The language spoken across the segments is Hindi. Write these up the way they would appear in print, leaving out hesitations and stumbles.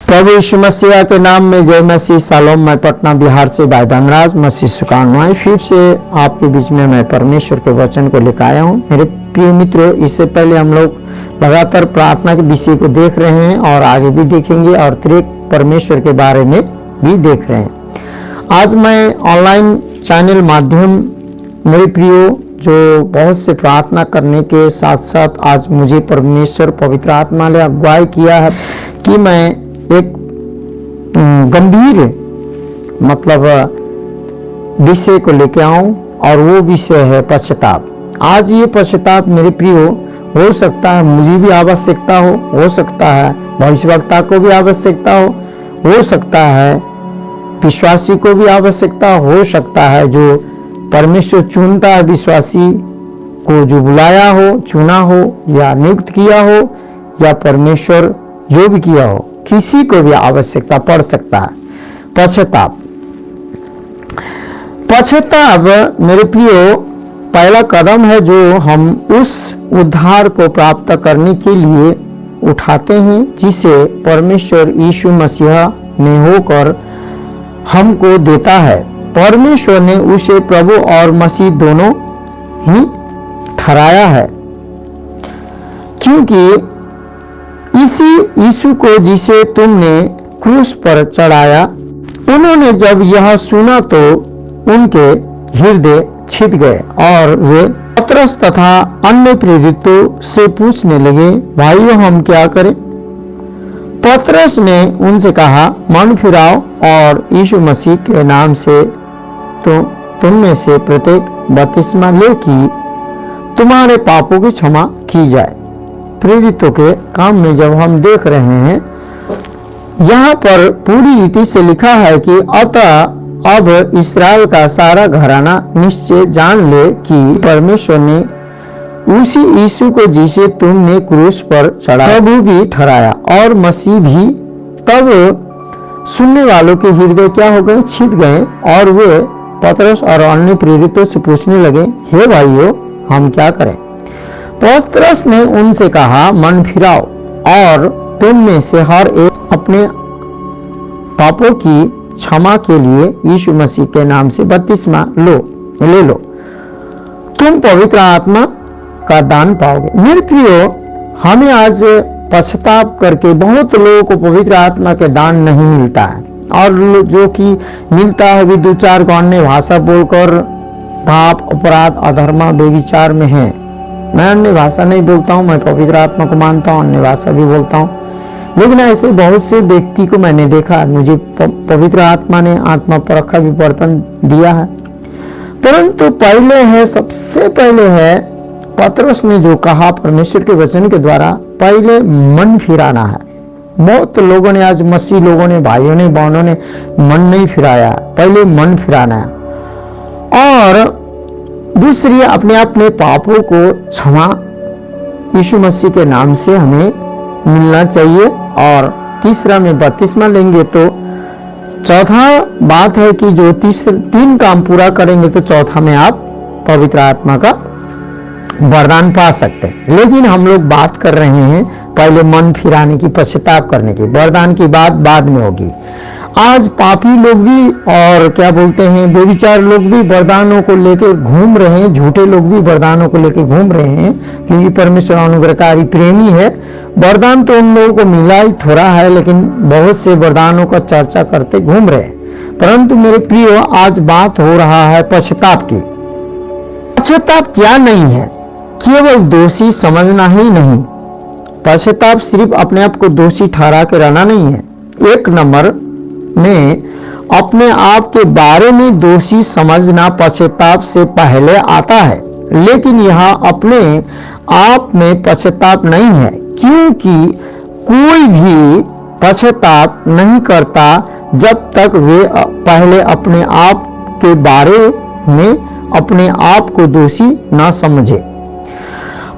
प्रभु यीशु मसीह के नाम में जय मसीह। सालोम, मैं पटना बिहार से भाई धनराज मसीह सुकानवाई फिर से आपके बीच में मैं परमेश्वर के वचन को लेकर आया हूँ। मेरे प्रिय मित्रों, इससे पहले हम लोग लगातार प्रार्थना के विषय को देख रहे हैं और आगे भी देखेंगे और त्रिएक परमेश्वर के बारे में भी देख रहे हैं। आज मैं ऑनलाइन चैनल माध्यम मेरे प्रियो जो बहुत से प्रार्थना करने के साथ साथ आज मुझे परमेश्वर पवित्र आत्मा ने अगुवाई किया है कि मैं एक गंभीर विषय को लेके आऊं और वो विषय है पश्चाताप। आज ये पश्चाताप मेरे प्रियो हो सकता है मुझे भी आवश्यकता हो सकता है भविष्यवक्ता को भी आवश्यकता हो सकता है विश्वासी को भी आवश्यकता हो सकता है जो परमेश्वर चुनता है, विश्वासी को जो बुलाया हो, चुना हो या नियुक्त किया हो या परमेश्वर जो भी किया हो, किसी को भी आवश्यकता पड़ सकता है पश्चाताप मेरे प्रियो पहला कदम है जो हम उस उद्धार को प्राप्त करने के लिए उठाते हैं जिसे परमेश्वर यीशु मसीह ने होकर हमको देता है। परमेश्वर ने उसे प्रभु और मसीह दोनों ही ठहराया है, क्योंकि इसी यीशु को जिसे तुमने क्रूस पर चढ़ाया। उन्होंने जब यह सुना तो उनके हृदय छिद गए और वे पतरस तथा अन्य प्रेरितों से पूछने लगे, भाइयों हम क्या करें? पतरस ने उनसे कहा, मन फिराओ और यीशु मसीह के नाम से तो तुम में से प्रत्येक बपतिस्मा ले कि तुम्हारे पापों की क्षमा की जाए। प्रेरितों के काम में जब हम देख रहे हैं, यहाँ पर पूरी रीति से लिखा है कि अतः अब इस्राएल का सारा घराना निश्चय जान ले कि परमेश्वर ने उसी यीशु को जिसे तुमने क्रूस पर चढ़ाया प्रभु भी ठहराया और मसीह भी। तब सुनने वालों के हृदय क्या हो गए? छिद गए और वे पतरस और अन्य प्रेरितों से पूछने लगे, हे भाइयों हम क्या करें? पतरस ने उनसे कहा, मन फिराओ और तुम में से हर एक अपने पापों की क्षमा के लिए यीशु मसीह के नाम से बपतिस्मा ले लो, तुम पवित्र आत्मा का दान पाओगे। मेरे प्रियो, हमें आज पश्चाताप करके बहुत लोगों को पवित्र आत्मा के दान नहीं मिलता है और जो कि मिलता है भी दो चार को अन्य भाषा बोलकर पाप, अपराध, अधर्म, बेविचार में है। मैं अन्य भाषा नहीं बोलता हूँ, मैं पवित्र आत्मा को मानता हूँ, अन्य भाषा भी बोलता हूँ, लेकिन ऐसे बहुत से व्यक्ति को मैंने देखा। मुझे पवित्र आत्मा ने आत्मा परखा विवर्तन दिया है, परंतु सबसे पहले है पतरस ने जो कहा परमेश्वर के वचन के द्वारा, पहले मन फिराना है। बहुत लोगों ने आज मसीह लोगों ने, भाइयों ने, बहनों ने मन नहीं फिराया, पहले मन फिराना है। और दूसरी, अपने पापों को क्षमा यीशु मसीह के नाम से हमें मिलना चाहिए। और तीसरा में बपतिस्मा लेंगे तो चौथा बात है कि जो तीन काम पूरा करेंगे तो चौथा में आप पवित्र आत्मा का वरदान पा सकते हैं। लेकिन हम लोग बात कर रहे हैं पहले मन फिराने की, पश्चाताप करने की। वरदान की बात बाद में होगी। आज पापी लोग भी और क्या बोलते हैं बेविचार लोग भी वरदानों को लेकर घूम रहे हैं, झूठे लोग भी वरदानों को लेकर घूम रहे हैं, क्योंकि परमेश्वर अनुग्रहकारी प्रेमी है। वरदान तो उन लोगों को मिला ही थोड़ा है, लेकिन बहुत से वरदानों का चर्चा करते घूम रहे हैं। परंतु मेरे प्रियो, आज बात हो रहा है पश्चाताप की। पश्चाताप क्या नहीं है? केवल दोषी समझना ही नहीं। पश्चाताप सिर्फ अपने आप को दोषी ठहरा के रहना नहीं है। एक नंबर में अपने आप के बारे में दोषी समझना पश्चाताप से पहले आता है, लेकिन यहाँ अपने आप में पश्चाताप नहीं है, क्योंकि कोई भी पश्चाताप नहीं करता जब तक वे पहले अपने आप के बारे में अपने आप को दोषी न समझे।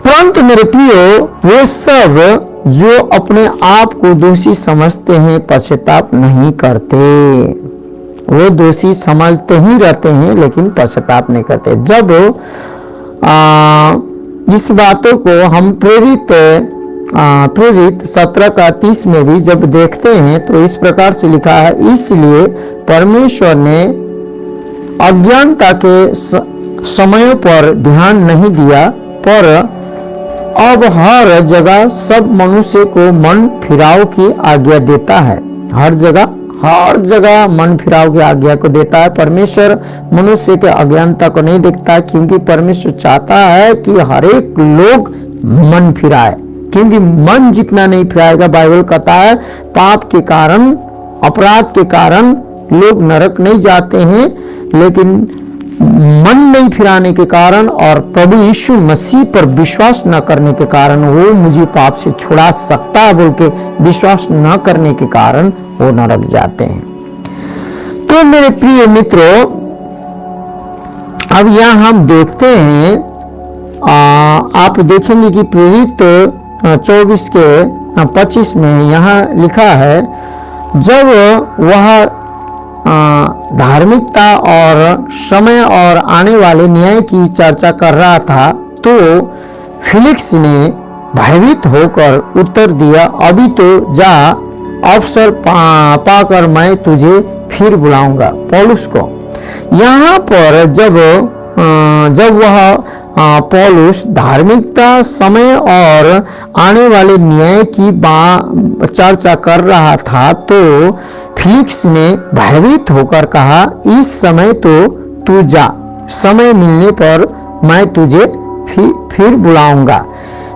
परंतु मेरे प्रियो, वे सब जो अपने आप को दोषी समझते हैं पश्चाताप नहीं करते। वो दोषी समझते ही रहते हैं लेकिन पश्चाताप नहीं करते। जब इस बातों को हम प्रेरित प्रेरित 17 का 30 में भी जब देखते हैं तो इस प्रकार से लिखा है, इसलिए परमेश्वर ने अज्ञानता के समय पर ध्यान नहीं दिया, पर अब हर जगह सब मनुष्य को मन फिराव की आज्ञा देता है। हर जगह मन फिराव की आज्ञा को देता है। परमेश्वर मनुष्य के अज्ञानता को नहीं देखता, क्योंकि परमेश्वर चाहता है कि हर एक लोग मन फिराए, क्योंकि मन जितना नहीं फिराएगा, बाइबल कहता है पाप के कारण, अपराध के कारण लोग नरक नहीं जाते हैं, लेकिन मन नहीं फिराने के कारण और प्रभु यीशु मसीह पर विश्वास न करने के कारण वो मुझे पाप से छुड़ा सकता है बोल के विश्वास न करने के कारण वो नरक जाते हैं। तो मेरे प्रिय मित्रों, अब यहां हम देखते हैं, आप देखेंगे कि प्रेरित 24 के 25 में यहां लिखा है, जब वह धार्मिकता और समय और आने वाले न्याय की चर्चा कर रहा था, तो फिलिक्स ने भयभीत होकर उत्तर दिया, अभी तो जा, अवसर पाकर मैं तुझे फिर बुलाऊंगा। पौलुस को यहाँ पर जब वह पौलुस धार्मिकता, समय और आने वाले न्याय की चर्चा कर रहा था, तो फिलिक्स ने भयभीत होकर कहा, इस समय तो तू जा, समय मिलने पर मैं तुझे फिर बुलाऊंगा।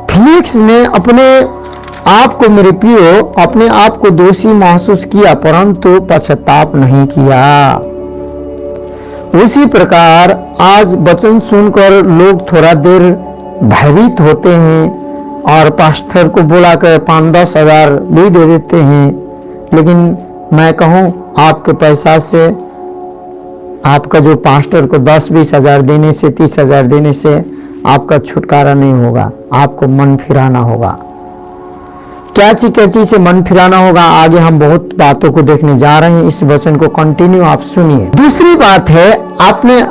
फिलिक्स ने अपने आप को, मेरे प्रियो, अपने आप को दोषी महसूस किया, परंतु पश्चाताप नहीं किया। उसी प्रकार आज वचन सुनकर लोग थोड़ा देर भयभीत होते हैं और पास्टर को बुलाकर 5-10 हजार भी दे देते हैं, लेकिन मैं कहूं आपके पैसा से, आपका जो पास्टर को 10-20 हजार देने से, 30 हजार देने से आपका छुटकारा नहीं होगा। आपको मन फिराना होगा। क्या चीज से मन फिराना होगा, आगे हम बहुत बातों को देखने जा रहे हैं। इस वचन को कंटिन्यू आप सुनिए। दूसरी बात है, अपने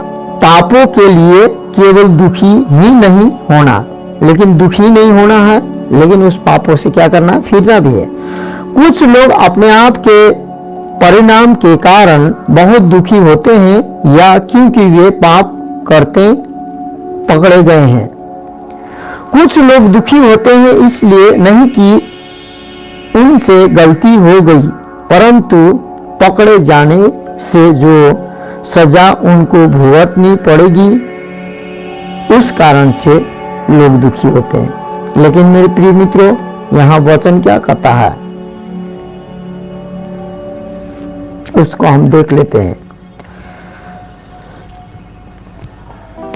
पापों के लिए केवल दुखी ही नहीं होना, लेकिन दुखी नहीं होना है, लेकिन उस पापों से क्या करना, फिरना भी है। कुछ लोग अपने आप के परिणाम के कारण बहुत दुखी होते हैं, या क्योंकि वे पाप करते पकड़े गए हैं। कुछ लोग दुखी होते हैं इसलिए नहीं कि उनसे गलती हो गई, परंतु पकड़े जाने से जो सजा उनको भुगतनी पड़ेगी, उस कारण से लोग दुखी होते हैं। लेकिन मेरे प्रिय मित्रों, यहां वचन क्या कहता है, उसको हम देख लेते हैं।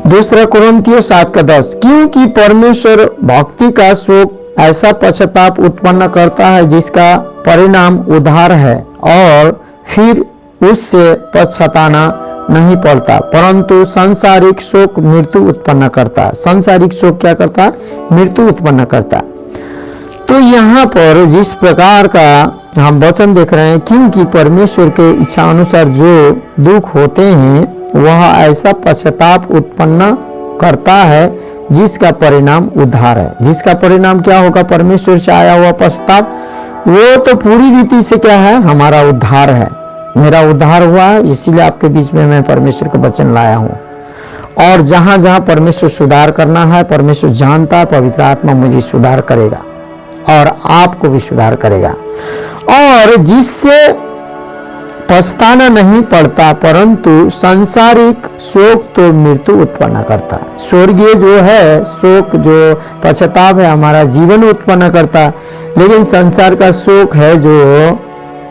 2 कोरिन्थियों 7:10, क्योंकि परमेश्वर भक्ति का शोक ऐसा पश्चाताप उत्पन्न करता है जिसका परिणाम उद्धार है, और फिर उससे पश्चाताना नहीं पड़ता, परंतु सांसारिक शोक मृत्यु उत्पन्न करता है। सांसारिक शोक क्या करता है, मृत्यु उत्पन्न करता है। तो यहाँ पर जिस प्रकार का हम वचन देख रहे हैं, क्योंकि परमेश्वर के इच्छा अनुसार जो दुख होते हैं वह ऐसा पश्चाताप उत्पन्न करता है जिसका परिणाम उद्धार है। जिसका परिणाम क्या होगा, परमेश्वर से आया हुआ पश्चाताप, वो तो पूरी रीति से क्या है, हमारा उद्धार है। मेरा उद्धार हुआ है, इसीलिए आपके बीच में मैं परमेश्वर का वचन लाया हूं। और जहां जहां परमेश्वर सुधार करना है, परमेश्वर जानता है, पवित्र आत्मा मुझे सुधार करेगा और आपको भी सुधार करेगा, और जिससे पछताना नहीं पड़ता, परंतु सांसारिक शोक तो मृत्यु उत्पन्न करता है। स्वर्गीय जो है शोक, जो पश्चाताप है, हमारा जीवन उत्पन्न करता है, लेकिन संसार का शोक है जो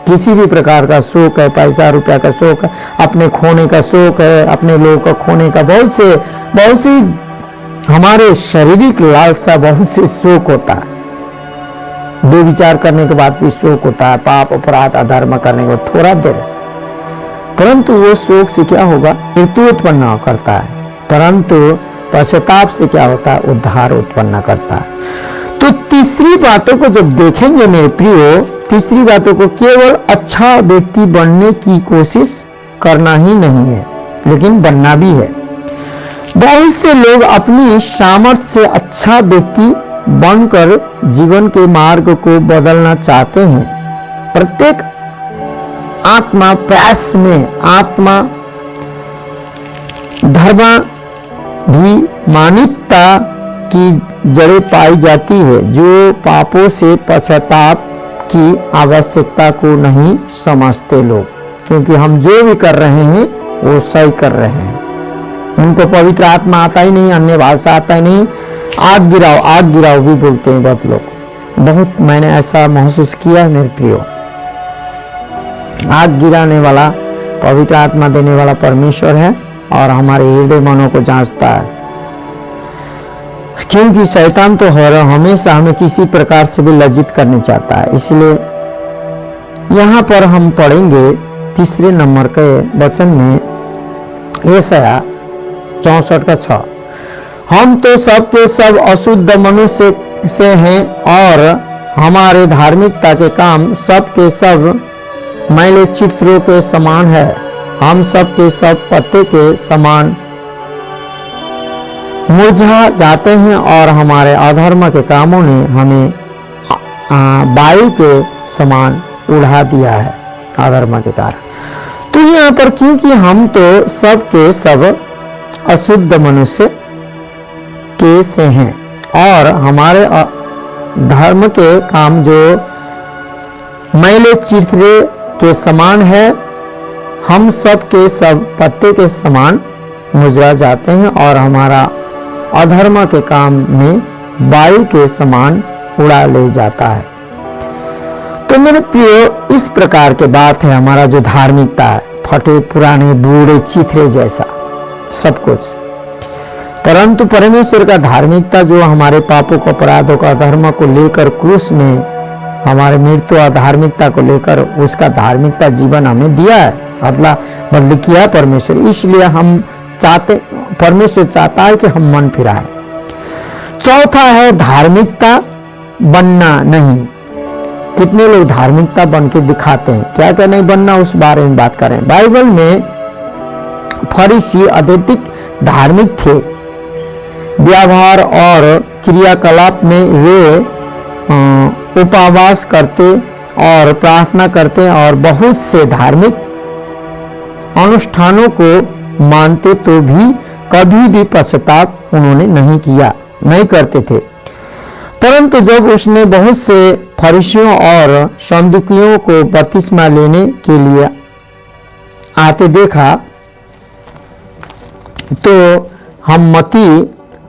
किसी भी प्रकार का शोक है, पैसा रुपया का शोक है, अपने खोने का शोक है, अपने लोगों का खोने का, बहुत सी हमारे शारीरिक लालसा, बहुत से शोक होता है। बेविचार करने के बाद भी शोक होता है, पाप अपराध अधर्म करने के बाद थोड़ा देर, परंतु वो शोक से क्या होगा, मृत्यु उत्पन्न करता है। परंतु पश्चाताप से क्या होता है, उद्धार उत्पन्न करता है। तो तीसरी बातों को जब देखेंगे मेरे प्रियो, तीसरी बातों को केवल अच्छा व्यक्ति बनने की कोशिश करना ही नहीं है, लेकिन बनना भी है। बहुत से लोग अपनी सामर्थ्य से अच्छा व्यक्ति बनकर जीवन के मार्ग को बदलना चाहते हैं। प्रत्येक आत्मा प्रयास में आत्मा धर्म भी मानिकता की जड़ें पाई जाती है, जो पापों से पश्चाताप की आवश्यकता को नहीं समझते लोग, क्योंकि हम जो भी कर रहे हैं वो सही कर रहे हैं। उनको पवित्र आत्मा आता ही नहीं, अन्य भाषा आता ही नहीं, आग गिराओ भी बोलते हैं बहुत लोग। बहुत मैंने ऐसा महसूस किया है मेरे प्रियो। आग गिराने वाला पवित्र आत्मा देने वाला परमेश्वर है और हमारे हृदय मनों को जांचता है, क्योंकि शैतान तो हमेशा हमें किसी प्रकार से भी लज्जित करने चाहता है। इसलिए यहाँ पर हम पढ़ेंगे 3 नंबर के वचन में, यशायाह 64:6, हम तो सब के सब अशुद्ध मनुष्य से हैं और हमारे धार्मिकता के काम सब के सब मैले चित्रों के समान है। हम सब के सब पत्ते के समान मुरझा जाते हैं और हमारे अधर्म के कामों ने हमें वायु के समान उड़ा दिया है अधर्म के कारण। तो यहाँ पर क्योंकि हम तो सब के सब अशुद्ध मनुष्य के से हैं और हमारे धर्म के काम जो मैले चित्रे के समान है, हम सब के सब पत्ते के समान मुरझा जाते हैं और हमारा अधर्म के काम में वायु के समान उड़ा ले जाता है। तो मेरे प्रियो, इस प्रकार के बात है हमारा जो धार्मिकता है, फटे पुराने बूढ़े चिथरे जैसा सब कुछ। परंतु परमेश्वर का धार्मिकता जो हमारे पापों को, अपराधों का, धर्म को लेकर क्रूस में हमारे मृत्यु और धार्मिकता को लेकर उसका धार्मिकता जीवन हमें दिया है, अदला बदली किया है परमेश्वर। इसलिए हम चाहते, परमेश्वर चाहता है कि हम मन फिराएं। चौथा है धार्मिकता बनना नहीं। कितने लोग धार्मिकता बन के दिखाते हैं, क्या क्या नहीं बनना, उस बारे में बात करें। बाइबल में फरीसी अत्यधिक धार्मिक थे। व्यवहार और क्रियाकलाप में वे उपवास करते और प्रार्थना करते और बहुत से धार्मिक अनुष्ठानों को मानते, तो भी कभी भी पश्चाताप उन्होंने नहीं करते थे। परंतु जब उसने बहुत से फरीसियों और सदूकियों को बपतिस्मा लेने के लिए आते देखा, तो हम मत्ती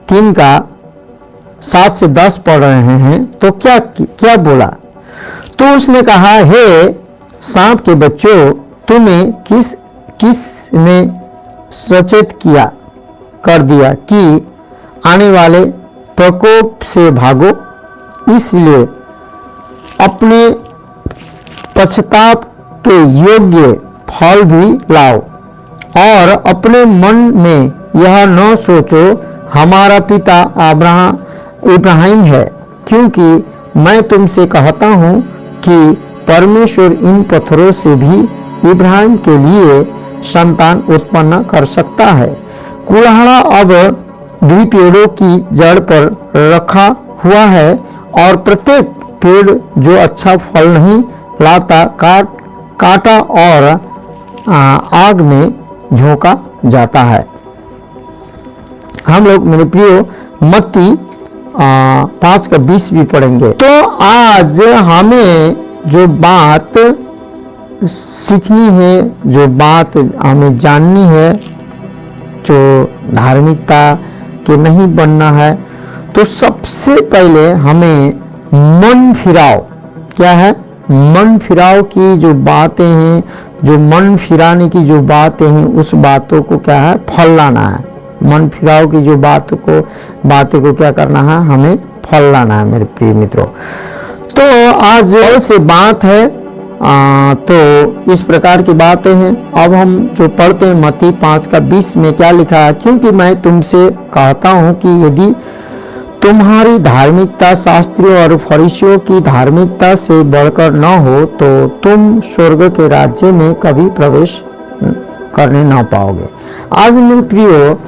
3:7 से 10 पढ़ रहे हैं। तो क्या बोला? तो उसने कहा, हे सांप के बच्चों, तुम्हें किसने सचेत कर दिया कि आने वाले प्रकोप से भागो? इसलिए अपने पश्चाताप के योग्य फल भी लाओ और अपने मन में यह न सोचो हमारा पिता इब्राहिम है, क्योंकि मैं तुमसे कहता हूँ कि परमेश्वर इन पत्थरों से भी इब्राहिम के लिए संतान उत्पन्न कर सकता है। कुल्हाड़ा अब भी पेड़ों की जड़ पर रखा हुआ है और प्रत्येक पेड़ जो अच्छा फल नहीं लाता काटा और आग में झोंका जाता है। हम लोग मेरे प्रियो मत्ती 5:20 भी पढ़ेंगे। तो आज हमें जो बात सीखनी है, जो बात हमें जाननी है, जो धार्मिकता के नहीं बनना है, तो सबसे पहले हमें मन फिराव, क्या है? मन फिराव की जो बातें हैं, जो मन फिराने की जो बातें हैं, उस बातों को क्या है? फल लाना है। मन फिराव की जो बातों को क्या करना है? हमें फल लाना है मेरे प्रिय मित्रों। तो आज से बात है, तो इस प्रकार की बातें हैं। अब हम जो पढ़ते हैं मत्ती 5:20 में क्या लिखा है? क्योंकि मैं तुमसे कहता हूँ कि यदि तुम्हारी धार्मिकता शास्त्रियों और फरीसियों की धार्मिकता से बढ़कर न हो, तो तुम स्वर्ग के राज्य में कभी प्रवेश करने ना पाओगे। आज मेरे प्रियो,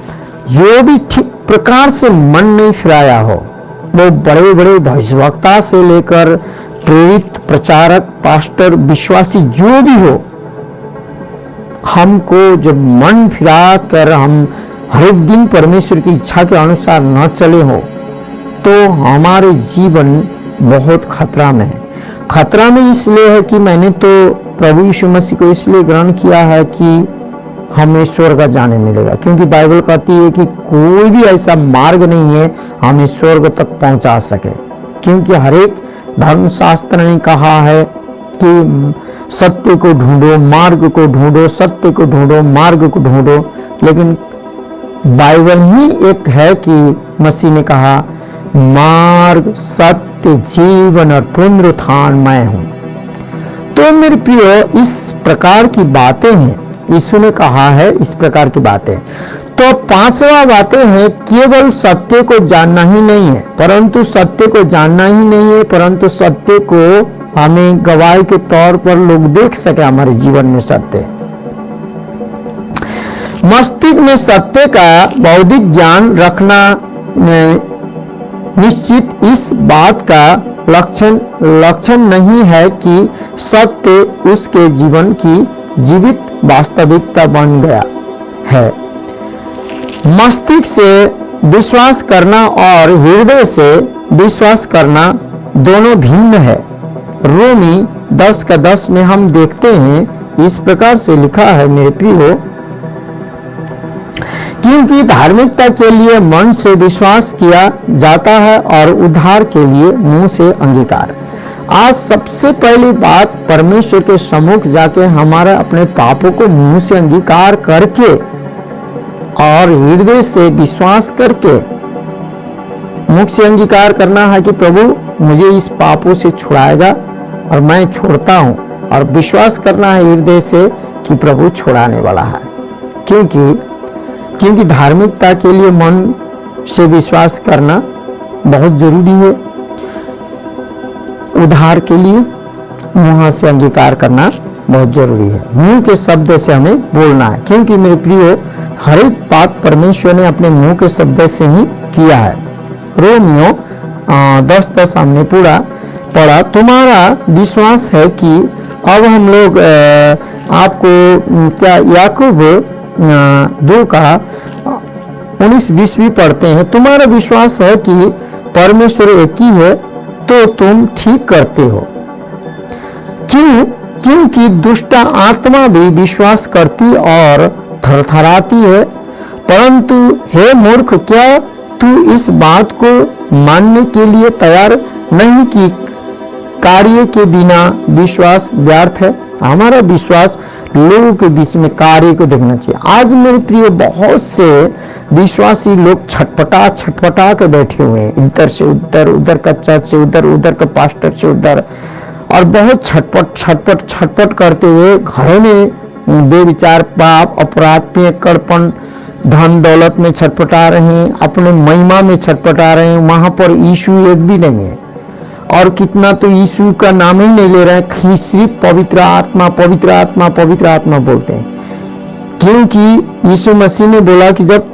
जो भी ठीक प्रकार से मन नहीं फिराया हो, वो बड़े बड़े भविष्यवक्ता से लेकर प्रेरित प्रचारक, पास्टर, विश्वासी जो भी हो, हमको जब मन फिरा कर हम हर एक दिन परमेश्वर की इच्छा के अनुसार न चले हो तो हमारे जीवन बहुत खतरा में है। खतरा में इसलिए है कि मैंने तो प्रभु यीशु मसीह को इसलिए ग्रहण किया है कि हमें स्वर्ग जाने मिलेगा, क्योंकि बाइबल कहती है कि कोई भी ऐसा मार्ग नहीं है हमें स्वर्ग तक पहुंचा सके, क्योंकि हर एक धर्मशास्त्र ने कहा है कि सत्य को ढूंढो, मार्ग को ढूंढो, सत्य को ढूंढो, मार्ग को ढूंढो। लेकिन बाइबल ही एक है कि मसीह ने कहा मार्ग, सत्य, जीवन और पुनरुत्थान मैं हूं। तो मेरे प्रिय, इस प्रकार की बातें हैं, यीशु ने कहा है इस प्रकार की बातें। तो पांचवा बातें है केवल सत्य को जानना ही नहीं है, परंतु सत्य को जानना ही नहीं है, परंतु सत्य को हमें गवाही के तौर पर लोग देख सके हमारे जीवन में सत्य। मस्तिष्क में सत्य का बौद्धिक ज्ञान रखना निश्चित इस बात का लक्षण नहीं है कि सत्य उसके जीवन की जीवित वास्तविकता बन गया है। मस्तिष्क से विश्वास करना और हृदय से विश्वास करना दोनों भिन्न है। रोमी 10:10 में हम देखते हैं इस प्रकार से लिखा है, मेरे प्रियो, क्योंकि धार्मिकता के लिए मन से विश्वास किया जाता है और उद्धार के लिए मुंह से अंगीकार। आज सबसे पहली बात परमेश्वर के सम्मुख जाके हमारा अपने पापों को मुंह से अंगीकार करके और हृदय से विश्वास करके मुख से अंगीकार करना है कि प्रभु मुझे इस पापों से छुड़ाएगा और मैं छोड़ता हूं, और विश्वास करना है हृदय से कि प्रभु छुड़ाने वाला है। क्योंकि धार्मिकता के लिए मन से विश्वास करना बहुत जरूरी है, उद्धार के लिए मुंह से अंगीकार करना बहुत जरूरी है। मुंह के शब्द से हमें बोलना है, क्योंकि मेरे प्रियो हर एक बात परमेश्वर ने अपने मुंह के शब्द से ही किया है। रोमियो 10:10 हमने पूरा पढ़ा। तुम्हारा विश्वास है कि अब हम लोग आपको क्या याकूब 2 का 19-20 भी पढ़ते हैं। तुम्हारा विश्वास है कि परमेश्वर एक ही है तो तुम ठीक करते हो। क्योंकि दुष्ट आत्मा भी विश्वास करती और थरथराती है। परंतु हे मूर्ख, क्या तू इस बात को मानने के लिए तैयार नहीं कि कार्य के बिना विश्वास व्यर्थ है? हमारा विश्वास लोगों के बीच में कार्य को देखना चाहिए। आज मेरे प्रिय बहुत से विश्वासी लोग छटपटा के बैठे हुए हैं, इधर से उधर, उधर का चर्च से उधर, उधर का पास्टर से उधर, और बहुत छटपट करते हुए घरों में बेविचार पाप, अपराध, पियक्कड़पन, धन दौलत में छटपटा रहे हैं, अपने महिमा में छटपटा रहे हैं। वहां पर यीशु एक भी नहीं है, और कितना तो यीशु का नाम ही नहीं ले रहे हैं, सिर्फ पवित्र आत्मा पवित्र आत्मा पवित्र आत्मा बोलते हैं। क्योंकि यीशु मसीह ने बोला कि जब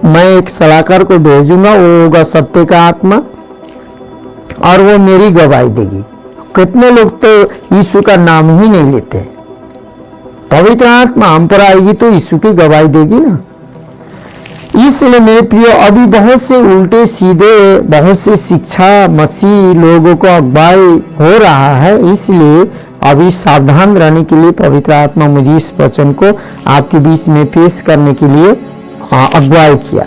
मैं एक सलाहकार को भेजूंगा, वो होगा सत्य का आत्मा और वो मेरी गवाही देगी। कितने लोग तो यीशु का नाम ही नहीं लेते। पवित्र आत्मा हम पर आएगी तो यीशु की गवाही देगी ना। इसलिए मेरे प्रिय, अभी बहुत से उल्टे सीधे, बहुत से शिक्षा मसीह लोगों को अगुवाई हो रहा है। इसलिए अभी सावधान रहने के लिए पवित्र आत्मा मुझे इस वचन को आपके बीच में पेश करने के लिए अगुवाई किया।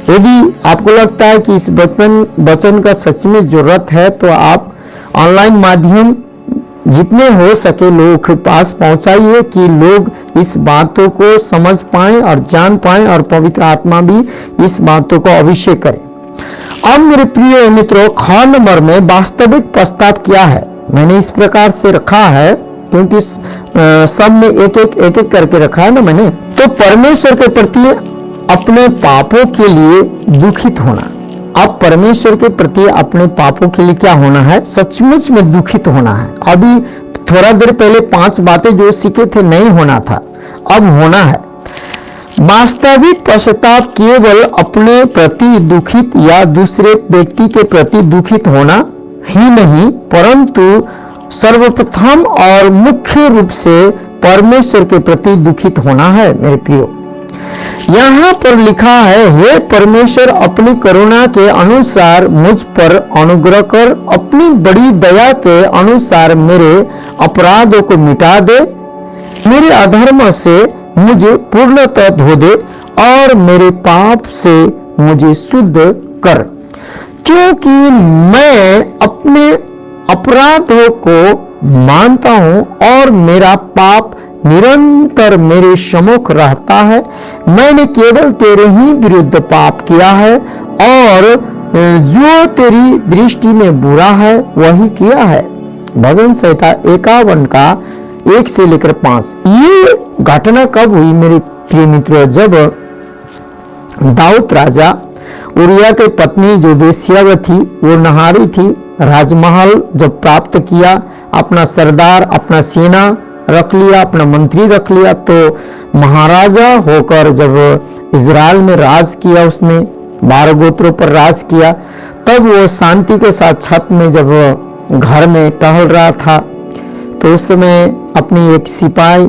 यदि आपको लगता है कि इस वचन का सच में जरूरत है तो आप ऑनलाइन माध्यम जितने हो सके लोगों के पास पहुंचाइए कि लोग इस बातों को समझ पाएं और जान पाएं, और पवित्र आत्मा भी इस बातों को अभिषेक करे। अब मेरे प्रिय मित्रों, ख नंबर में वास्तविक प्रस्ताव क्या है, मैंने इस प्रकार से रखा है क्योंकि सब में एक एक करके रखा है ना मैंने। तो परमेश्वर के प्रति अपने पापों के लिए दुखित होना। अब परमेश्वर के प्रति अपने पापों के लिए क्या होना है? सचमुच में दुखित होना है। अभी थोड़ा देर पहले 5 बातें जो सीखे थे नहीं होना था, अब होना है। वास्तविक पश्चाताप केवल अपने प्रति दुखित या दूसरे व्यक्ति के प्रति दुखित होना ही नहीं, परंतु सर्वप्रथम और मुख्य रूप से परमेश्वर के प्रति दुखित होना है। मेरे प्रियो, यहाँ पर लिखा है, हे परमेश्वर, अपनी करुणा के अनुसार मुझ पर अनुग्रह कर, अपनी बड़ी दया के अनुसार मेरे अपराधों को मिटा दे, मेरे अधर्म से मुझे पूर्णतः धो दे और मेरे पाप से मुझे शुद्ध कर, क्योंकि मैं अपने अपराधों को मानता हूं और मेरा पाप निरंतर मेरे सम्मुख रहता है। मैंने केवल तेरे ही विरुद्ध पाप किया है और जो तेरी दृष्टि में बुरा है वही किया है। भजन संहिता 51 का 1 से लेकर 5। ये घटना कब हुई मेरे प्रिय मित्रों? जब दाऊद राजा उरिया के पत्नी जो वेश्या थी, वो नहारी थी, राजमहल जब प्राप्त किया, अपना सरदार, अपना सेना रख लिया, अपना मंत्री रख लिया, तो महाराजा होकर जब इजराइल में राज किया, उसने 12 गोत्रों पर राज किया, तब वो शांति के साथ छत में जब घर में टहल रहा था, तो उस समय अपनी एक सिपाही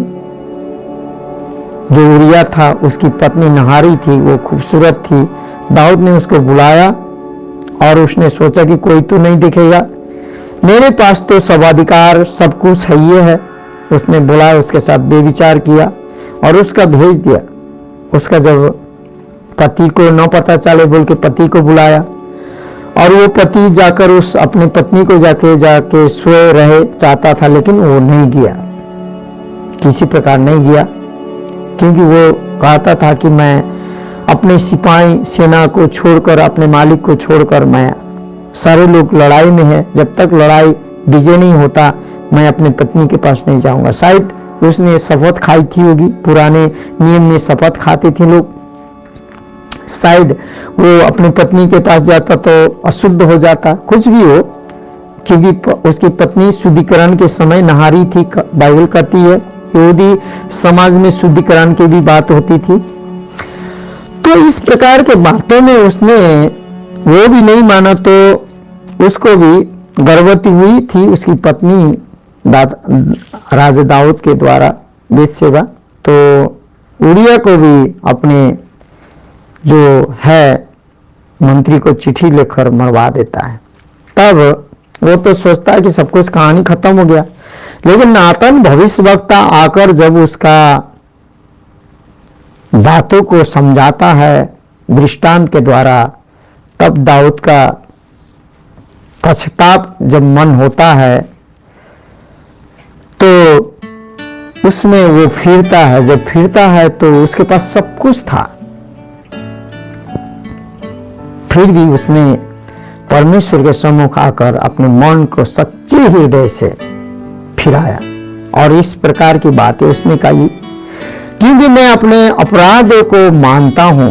जो उरिया था, उसकी पत्नी नहारी थी, वो खूबसूरत थी। दाऊद ने उसको बुलाया और उसने सोचा कि कोई तो नहीं दिखेगा, मेरे पास तो सब अधिकार सब कुछ है ये है। उसने बुलाया, उसके साथ बेविचार किया और उसका भेज दिया। उसका जब पति को न पता चले बोल के पति को बुलाया और वो पति जाकर उस अपने पत्नी को जाके सोए रहे चाहता था, लेकिन वो नहीं गया, किसी प्रकार नहीं गया, क्योंकि वो कहता था कि मैं अपने सिपाही सेना को छोड़कर, अपने मालिक को छोड़कर, मैं सारे लोग लड़ाई में है, जब तक लड़ाई विजय नहीं होता मैं अपनी पत्नी के पास नहीं जाऊंगा। शायद उसने शपथ खाई थी होगी, पुराने नियम में शपथ खाते थे लोग, शायद वो अपनी पत्नी के पास जाता तो अशुद्ध हो जाता, कुछ भी हो, क्योंकि उसकी पत्नी शुद्धिकरण के समय नहारी थी। बाइबल कहती है यहूदी समाज में शुद्धिकरण की भी बात होती थी। तो इस प्रकार के बातों में उसने वो भी नहीं माना, तो उसको भी गर्भवती हुई थी उसकी पत्नी राजा दाऊद के द्वारा वेश्या, तो उरिया को भी अपने जो है मंत्री को चिट्ठी लिखकर मरवा देता है। तब वो तो सोचता है कि सब कुछ कहानी खत्म हो गया, लेकिन नातन भविष्यवक्ता आकर जब उसका बातों को समझाता है दृष्टांत के द्वारा, तब दाऊद का पश्चाताप जब मन होता है तो उसमें वो फिरता है। जब फिरता है तो उसके पास सब कुछ था, फिर भी उसने परमेश्वर के सम्मुख आकर अपने मन को सच्चे हृदय से फिराया और इस प्रकार की बातें उसने कही, क्योंकि मैं अपने अपराधों को मानता हूं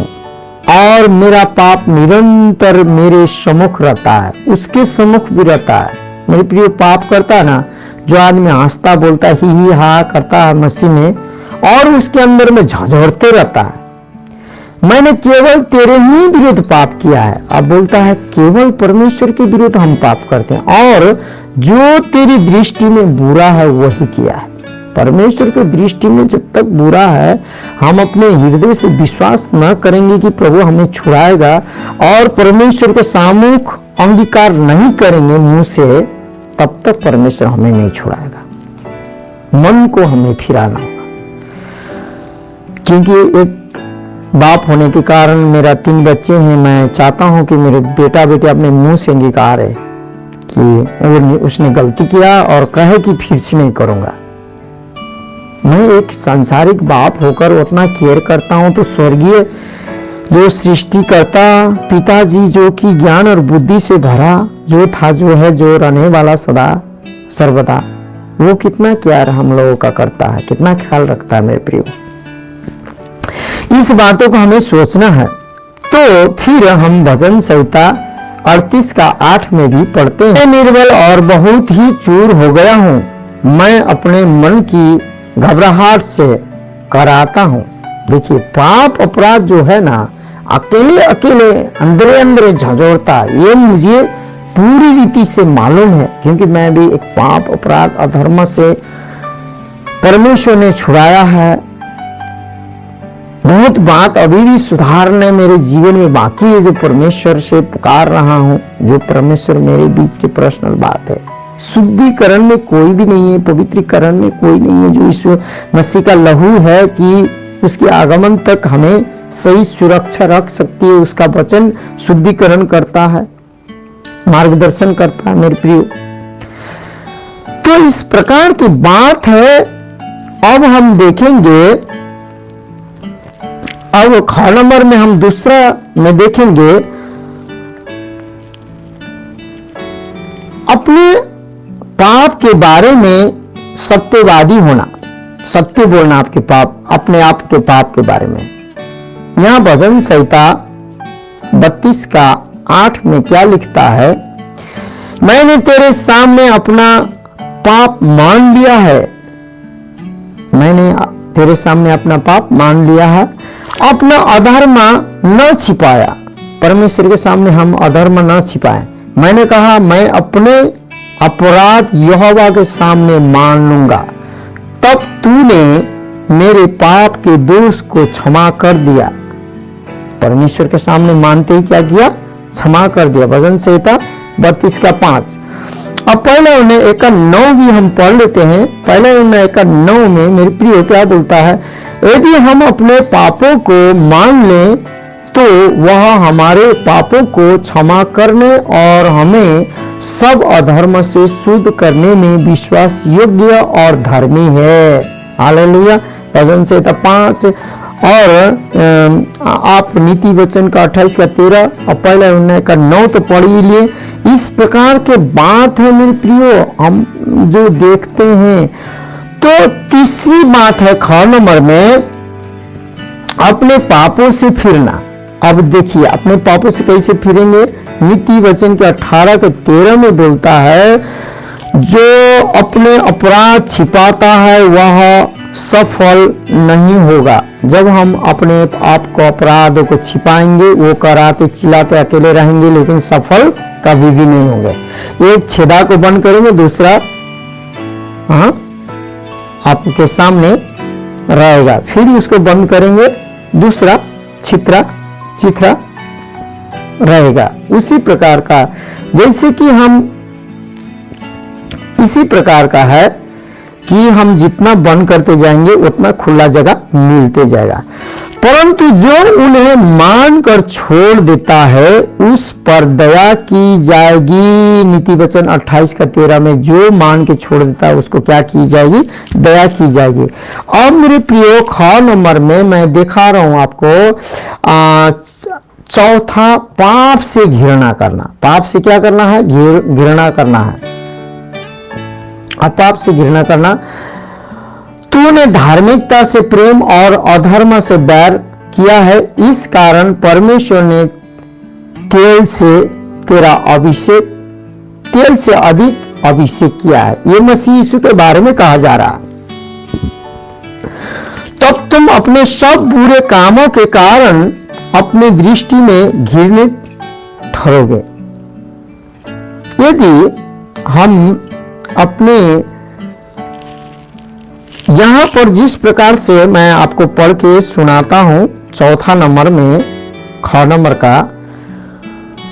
और मेरा पाप निरंतर मेरे सम्मुख रहता है, उसके सम्मुख भी रहता है। मेरे प्रिय, पाप करता है ना जो आदमी हंसता बोलता ही हा करता है मसीह में और उसके अंदर में झंझोड़ते रहता है, मैंने केवल तेरे ही विरुद्ध पाप किया है। अब बोलता है केवल परमेश्वर के विरुद्ध हम पाप करते हैं और जो तेरी दृष्टि में बुरा है वही किया है। परमेश्वर की दृष्टि में जब तक बुरा है, हम अपने हृदय से विश्वास न करेंगे कि प्रभु हमें छुड़ाएगा और परमेश्वर के सामूहिक अंगीकार नहीं करेंगे मुंह से, तब तक परमेश्वर हमें नहीं छुड़ाएगा। मन को हमें फिराना होगा, क्योंकि एक बाप होने के कारण मेरा 3 बच्चे हैं, मैं चाहता हूं कि मेरे बेटा बेटी अपने मुंह से अंगीकार है कि उसने गलती किया और कहे कि फिर से नहीं करूंगा। मैं एक सांसारिक बाप होकर उतना केयर करता हूं, तो स्वर्गीय जो सृष्टिकर्ता पिताजी जो कि ज्ञान और बुद्धि से भरा जो था, जो है, जो रहने वाला सदा सर्वदा, वो कितना केयर हम लोगों का करता है, कितना ख्याल रखता है। मेरे प्रिय, इस बातों को हमें सोचना है। तो फिर हम भजन संहिता 38 का 8 में भी पढ़ते हैं, मैं निर्बल और बहुत ही चूर हो गया हूं, मैं अपने मन की घबराहट से कराता हूं, देखिए, पाप अपराध जो है ना, अकेले अकेले अंदरे अंदरे झंझोड़ता, ये मुझे पूरी रीति से मालूम है, क्योंकि मैं भी एक पाप अपराध अधर्म से परमेश्वर ने छुड़ाया है। बहुत बात अभी भी सुधारने मेरे जीवन में बाकी है, जो परमेश्वर से पुकार रहा हूं, जो परमेश्वर मेरे बीच के पर्सनल बात है। शुद्धिकरण में कोई भी नहीं है, पवित्रीकरण में कोई नहीं है, जो यीशु मसीह का लहू है कि उसके आगमन तक हमें सही सुरक्षा रख सकती है। उसका वचन शुद्धिकरण करता है, मार्गदर्शन करता है मेरे प्रियो। तो इस प्रकार की बात है। अब हम देखेंगे, अब ख नंबर में हम दूसरा में देखेंगे, अपने पाप के बारे में सत्यवादी होना, सत्य बोलना आपके पाप, अपने आप के पाप के बारे में। यहां भजन संहिता 32 का 8 में क्या लिखता है, मैंने तेरे सामने अपना पाप मान लिया है, मैंने तेरे सामने अपना पाप मान लिया है, अपना अधर्म न छिपाया। परमेश्वर के सामने हम अधर्म न छिपाए। मैंने कहा, मैं अपने अपराध यहोवा के सामने मान लूंगा, तब तूने मेरे पाप के दोष को क्षमा कर दिया। परमेश्वर के सामने मानते ही क्या किया? क्षमा कर दिया। भजन संहिता 32 का 5। अब पहले उन्हें 1:9 भी हम पढ़ लेते हैं। पहले उन्हें 1:9 में मेरे प्रियो क्या बोलता है, यदि हम अपने पापों को मान लें तो वह हमारे पापों को क्षमा करने और हमें सब अधर्म से शुद्ध करने में विश्वास योग्य और धर्मी है। हालेलुया। भजन संहिता 5 और आप नीति वचन का 28 का 13 और पहले उन्हें का 9 तो पढ़ ही लिए। इस प्रकार के बात है मेरे प्रियो, हम जो देखते हैं। तो तीसरी बात है ख नंबर में, अपने पापों से फिरना। अब देखिए, अपने पापों से कैसे फिरेंगे? नीति वचन के 18 के 13 में बोलता है, जो अपने अपराध छिपाता है वह सफल नहीं होगा। जब हम अपने आप को अपराधों को छिपाएंगे, वो कराते चिल्लाते अकेले रहेंगे, लेकिन सफल कभी भी नहीं होंगे। एक छेदा को बंद करेंगे, दूसरा आपके सामने रहेगा, फिर उसको बंद करेंगे, दूसरा चित्रा रहेगा। उसी प्रकार का, जैसे कि हम इसी प्रकार का है कि हम जितना बंद करते जाएंगे उतना खुला जगह मिलते जाएगा। परंतु जो उन्हें मानकर छोड़ देता है उस पर दया की जाएगी। नीति वचन 28 का 13 में जो मान के छोड़ देता है उसको क्या की जाएगी? दया की जाएगी। अब मेरे प्रियो ख नंबर में मैं दिखा रहा हूं आपको चौथा, पाप से घृणा करना। पाप से क्या करना है? घृणा करना है। अब पाप से घृणा करना, तूने धार्मिकता से प्रेम और अधर्म से बैर किया है, इस कारण परमेश्वर ने तेल से तेरा अभिषेक, तेल से अधिक अभिषेक किया है। ये मसीह यीशु के बारे में कहा जा रहा है। तब तुम अपने सब बुरे कामों के कारण अपनी दृष्टि में घृणित ठहरोगे। यदि हम अपने यहां पर जिस प्रकार से मैं आपको पढ़ के सुनाता हूं, चौथा नंबर में ख नंबर का,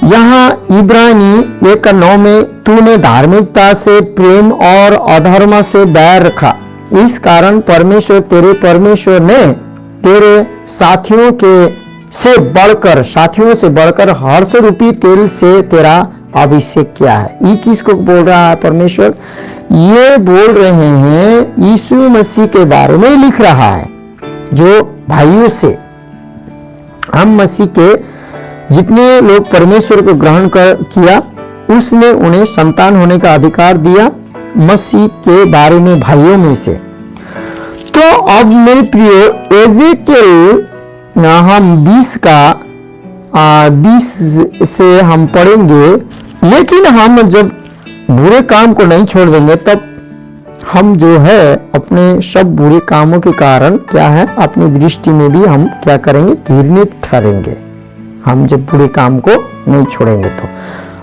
यहां इब्रानी 1:9 में, तूने धार्मिकता से प्रेम और अधर्म से बैर रखा, इस कारण परमेश्वर ने तेरे साथियों से बढ़कर हर्ष रूपी तेल से तेरा अभिषेक किया है। ये किसको बोल रहा है परमेश्वर? ये बोल रहे हैं यीशु मसीह के बारे में लिख रहा है, जो भाइयों से, हम मसीह के जितने लोग परमेश्वर को ग्रहण किया, उसने उन्हें संतान होने का अधिकार दिया मसीह के बारे में भाइयों में से। तो अब मेरे प्रियो एजेकियल हम 20 से हम पढ़ेंगे, लेकिन हम जब बुरे काम को नहीं छोड़ देंगे तब हम जो है अपने सब बुरे कामों के कारण क्या है, अपनी दृष्टि में भी हम क्या करेंगे, घृणित ठहरेंगे। हम जब बुरे काम को नहीं छोड़ेंगे तो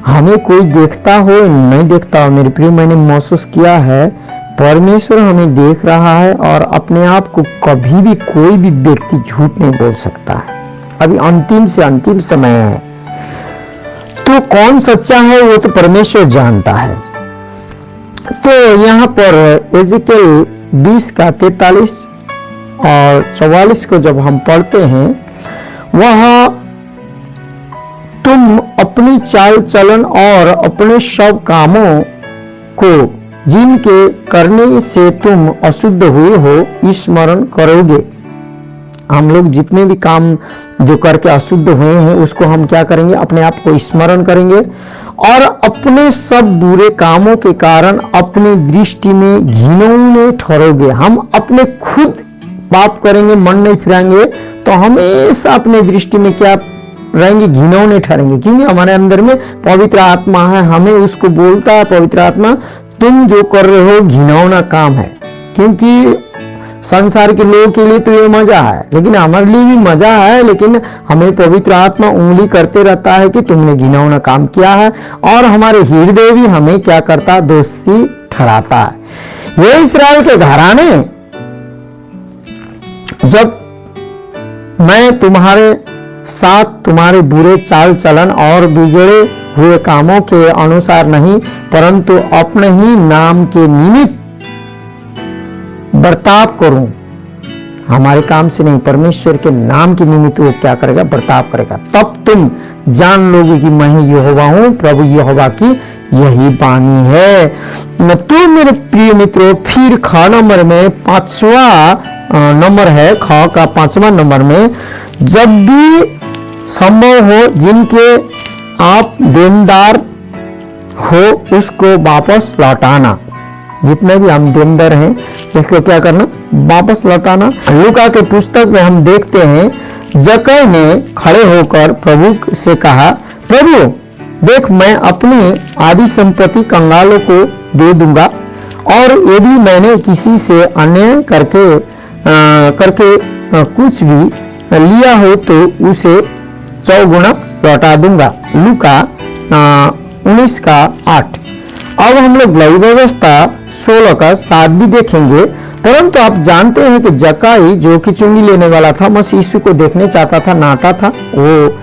हमें कोई देखता हो नहीं देखता हो, मेरे प्रिय मैंने महसूस किया है परमेश्वर हमें देख रहा है और अपने आप को कभी भी कोई भी व्यक्ति झूठ नहीं बोल सकता है। अभी अंतिम से अंतिम समय है, तो कौन सच्चा है वो तो परमेश्वर जानता है। तो यहाँ पर एजेकियल 20 का 43 और 44 को जब हम पढ़ते हैं, वह तुम अपनी चाल चलन और अपने सब कामों को जिनके करने से तुम अशुद्ध हुए हो स्मरण करोगे। हम लोग जितने भी काम जो करके अशुद्ध हुए हैं उसको हम क्या करेंगे, अपने आप को स्मरण करेंगे और अपने सब बुरे कामों के कारण अपनी दृष्टि में घिनौने ठहरोगे। हम अपने खुद पाप करेंगे, मन नहीं फिराएंगे तो हमेशा अपने दृष्टि में क्या रहेंगे, घिनौने ठहरेंगे, क्योंकि हमारे अंदर में पवित्र आत्मा है। हमें उसको बोलता है पवित्र आत्मा, तुम जो कर रहे हो घिनौना काम है। क्योंकि संसार के लोगों के लिए तो ये मजा है, लेकिन हमारे लिए भी मजा है, लेकिन हमें पवित्र आत्मा उंगली करते रहता है कि तुमने घिनौना काम किया है, और हमारे हृदय भी हमें क्या करता, दोषी ठहराता है। ये इस्राएल के घराने, जब मैं तुम्हारे साथ तुम्हारे बुरे चाल चलन और बिगड़े हुए कामों के अनुसार नहीं, परंतु अपने ही नाम के निमित्त बर्ताव करूं, हमारे काम से नहीं, परमेश्वर के नाम के निमित्त वो क्या करेगा, बर्ताव करेगा। तब तुम जान लोगे कि मैं ही यहोवा हूं, प्रभु यहोवा की यही वाणी है। तो मेरे प्रिय मित्रों, फिर ख नंबर में 5वां नंबर है, ख का 5वां नंबर में, जब भी संभव हो जिनके आप देनदार हो उसको वापस लौटाना। जितने भी हम देनदार हैं उसको क्या करना, वापस लौटाना। लूका के पुस्तक में हम देखते हैं, जक्कई ने खड़े होकर प्रभु से कहा, प्रभु देख, मैं अपनी आधी संपत्ति कंगालों को दे दूंगा, और यदि मैंने किसी से अन्याय करके कुछ भी लिया हो तो उसे 100 गुना लौटा दूंगा। लूका 19 का 8। अब हम लोग लय व्यवस्था 16 का 7 भी देखेंगे। परंतु आप जानते हैं कि जक्कई जो कि चुंगी लेने वाला था, मसीह यीशु को देखने चाहता था, नाटा था, वो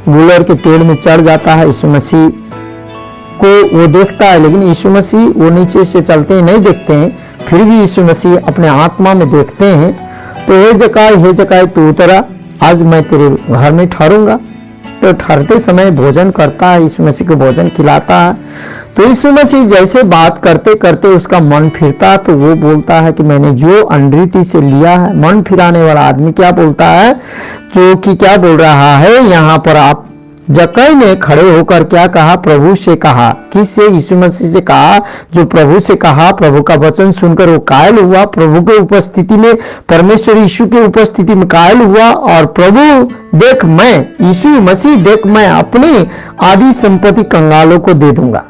गुलर के पेड़ में चढ़ जाता है, यीशु मसीह को वो देखता है, लेकिन यीशु मसीह वो नीचे से चलते ही नहीं देखते हैं, फिर भी यीशु मसीह अपने आत्मा में देखते हैं। तो हे जक्कई तू उतरा, आज मैं तेरे घर में ठहरूंगा। तो ठहरते समय भोजन करता है, यीशु मसीह को भोजन खिलाता है। तो यीशु मसीह जैसे बात करते करते उसका मन फिरता, तो वो बोलता है कि मैंने जो अनरीति से लिया है। मन फिराने वाला आदमी क्या बोलता है, जो कि क्या बोल रहा है यहाँ पर, आप जक्कई ने खड़े होकर क्या कहा, प्रभु से कहा। किससे? यीशु मसीह से कहा। जो प्रभु से कहा, प्रभु का वचन सुनकर वो कायल हुआ, प्रभु के उपस्थिति में, परमेश्वर यीशु की उपस्थिति में कायल हुआ, और प्रभु देख, मैं यीशु मसीह देख, मैं अपनी आधी संपत्ति कंगालों को दे दूंगा।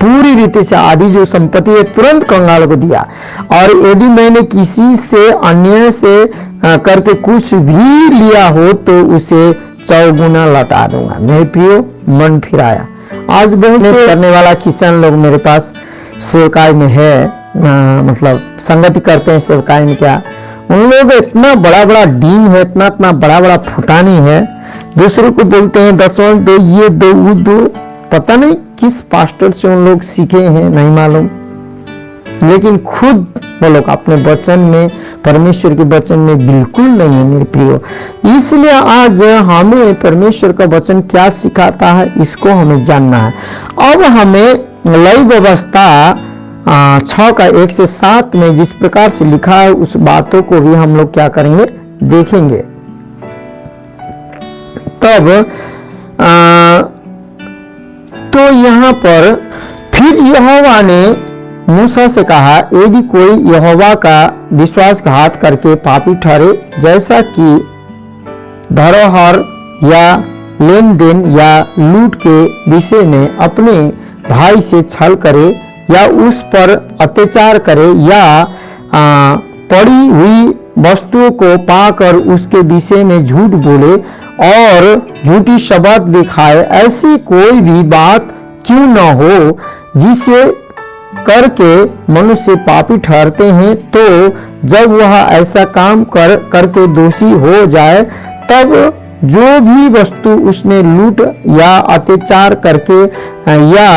पूरी रीति से आधी जो संपत्ति है तुरंत कंगालों को दिया, और यदि मैंने किसी से अन्याय से करके कुछ भी लिया हो तो उसे 100 गुना लौटा दूंगा। मेरे प्रियो, मन फिराया। आज बहुत से करने वाला किसान लोग मेरे पास सेवकाई में है, मतलब संगति करते हैं सेवकाई में। क्या उन लोग इतना बड़ा बड़ा डीन है, इतना इतना बड़ा बड़ा फुटानी है, दूसरों को बोलते हैं दसवां दो, ये दो, वो दो। पता नहीं किस पास्टर से उन लोग सीखे हैं, नहीं मालूम, लेकिन खुद वो लोग अपने वचन में, परमेश्वर के वचन में बिल्कुल नहीं है मेरे प्रियो। इसलिए आज हमें परमेश्वर का वचन क्या सिखाता है, इसको हमें जानना है। अब हमें लय व्यवस्था 6 का 1 से 7 में जिस प्रकार से लिखा है, उस बातों को भी हम लोग क्या करेंगे, देखेंगे। तब तो यहाँ पर फिर यहोवा ने मूसा से कहा, यदि कोई यहोवा का विश्वासघात करके पापी ठहरे, जैसा कि धरोहर या लेन देन या लूट के विषय में अपने भाई से छल करे या उस पर अत्याचार करे या पड़ी हुई वस्तुओं को पाकर उसके विषय में झूठ बोले और झूठी शपथ भी खाए, ऐसी कोई भी बात क्यों न हो जिसे करके मनुष्य पापी ठहरते हैं। तो जब वह ऐसा काम करके दोषी हो जाए, तब जो भी वस्तु उसने लूट या अत्याचार करके या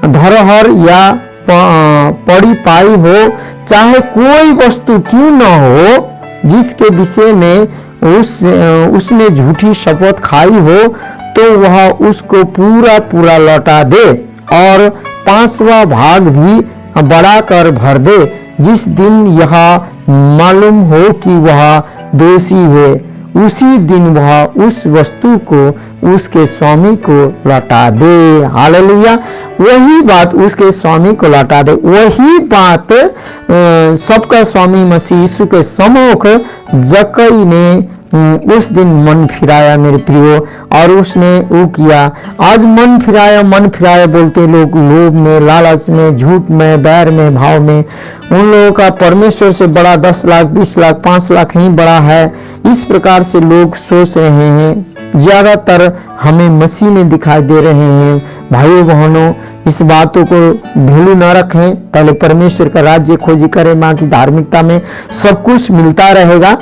धरोहर या पड़ी पाई हो, चाहे कोई वस्तु क्यों न हो जिसके विषय में उसने झूठी शपथ खाई हो, तो वह उसको पूरा पूरा लौटा दे और 5वां भाग भी बढ़ाकर भर दे। जिस दिन यह मालूम हो कि वह दोषी है, उसी दिन वह उस वस्तु को उसके स्वामी को लौटा दे। हालेलुया। वही बात उसके स्वामी को लौटा दे। वही बात सबका स्वामी मसीह यीशु के सम्मुख जक्कई ने उस दिन मन फिराया मेरे प्रियो, और उसने वो किया। आज मन फिराया बोलते लोग लोभ में, लालच में, झूठ में, बैर में, भाव में। उन लोगों का परमेश्वर से बड़ा 10 लाख, 20 लाख, 5 लाख ही बड़ा है, इस प्रकार से लोग सोच रहे हैं। ज्यादातर हमें मसीह में दिखाई दे रहे हैं। भाइयों बहनों, इस बातों को भूलू न रखें। पहले परमेश्वर का राज्य खोजी करें, माँ की धार्मिकता में सब कुछ मिलता रहेगा।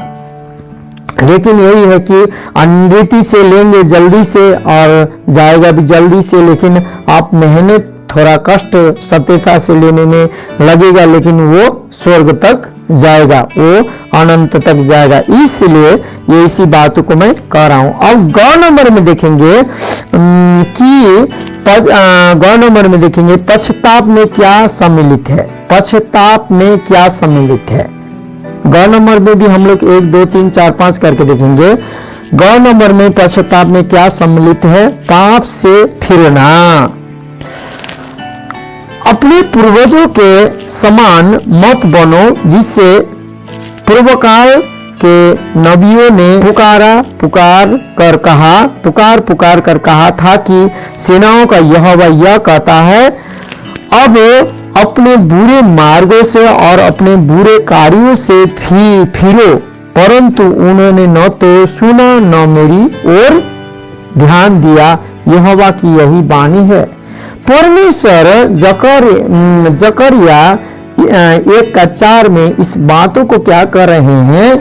लेकिन यही है कि अनरीति से लेंगे जल्दी से और जाएगा भी जल्दी से, लेकिन आप मेहनत थोड़ा कष्ट सत्यता से लेने में लगेगा, लेकिन वो स्वर्ग तक जाएगा, वो अनंत तक जाएगा। इसलिए ये इसी बातों को मैं कह रहा हूं। अब गौ नंबर में देखेंगे कि गौ नंबर में देखेंगे पश्चाताप में क्या सम्मिलित है। पश्चाताप में क्या सम्मिलित है। गौ नंबर में भी हम लोग 1, 2, 3, 4, 5 करके देखेंगे। गौ नंबर में पश्चाताप में क्या सम्मिलित है। पाप से फिरना। अपने पूर्वजों के समान मत बनो, जिससे पूर्वकाल के नबियों ने पुकार कर कहा था कि सेनाओं का यहोवा यह कहता है, अब अपने बुरे मार्गों से और अपने बुरे कार्यों से फिरो। परंतु उन्होंने न तो सुना न मेरी ओर ध्यान दिया। यहोवा की यही वाणी है। परमेश्वर जकरिया 1:4 में इस बातों को क्या कर रहे हैं,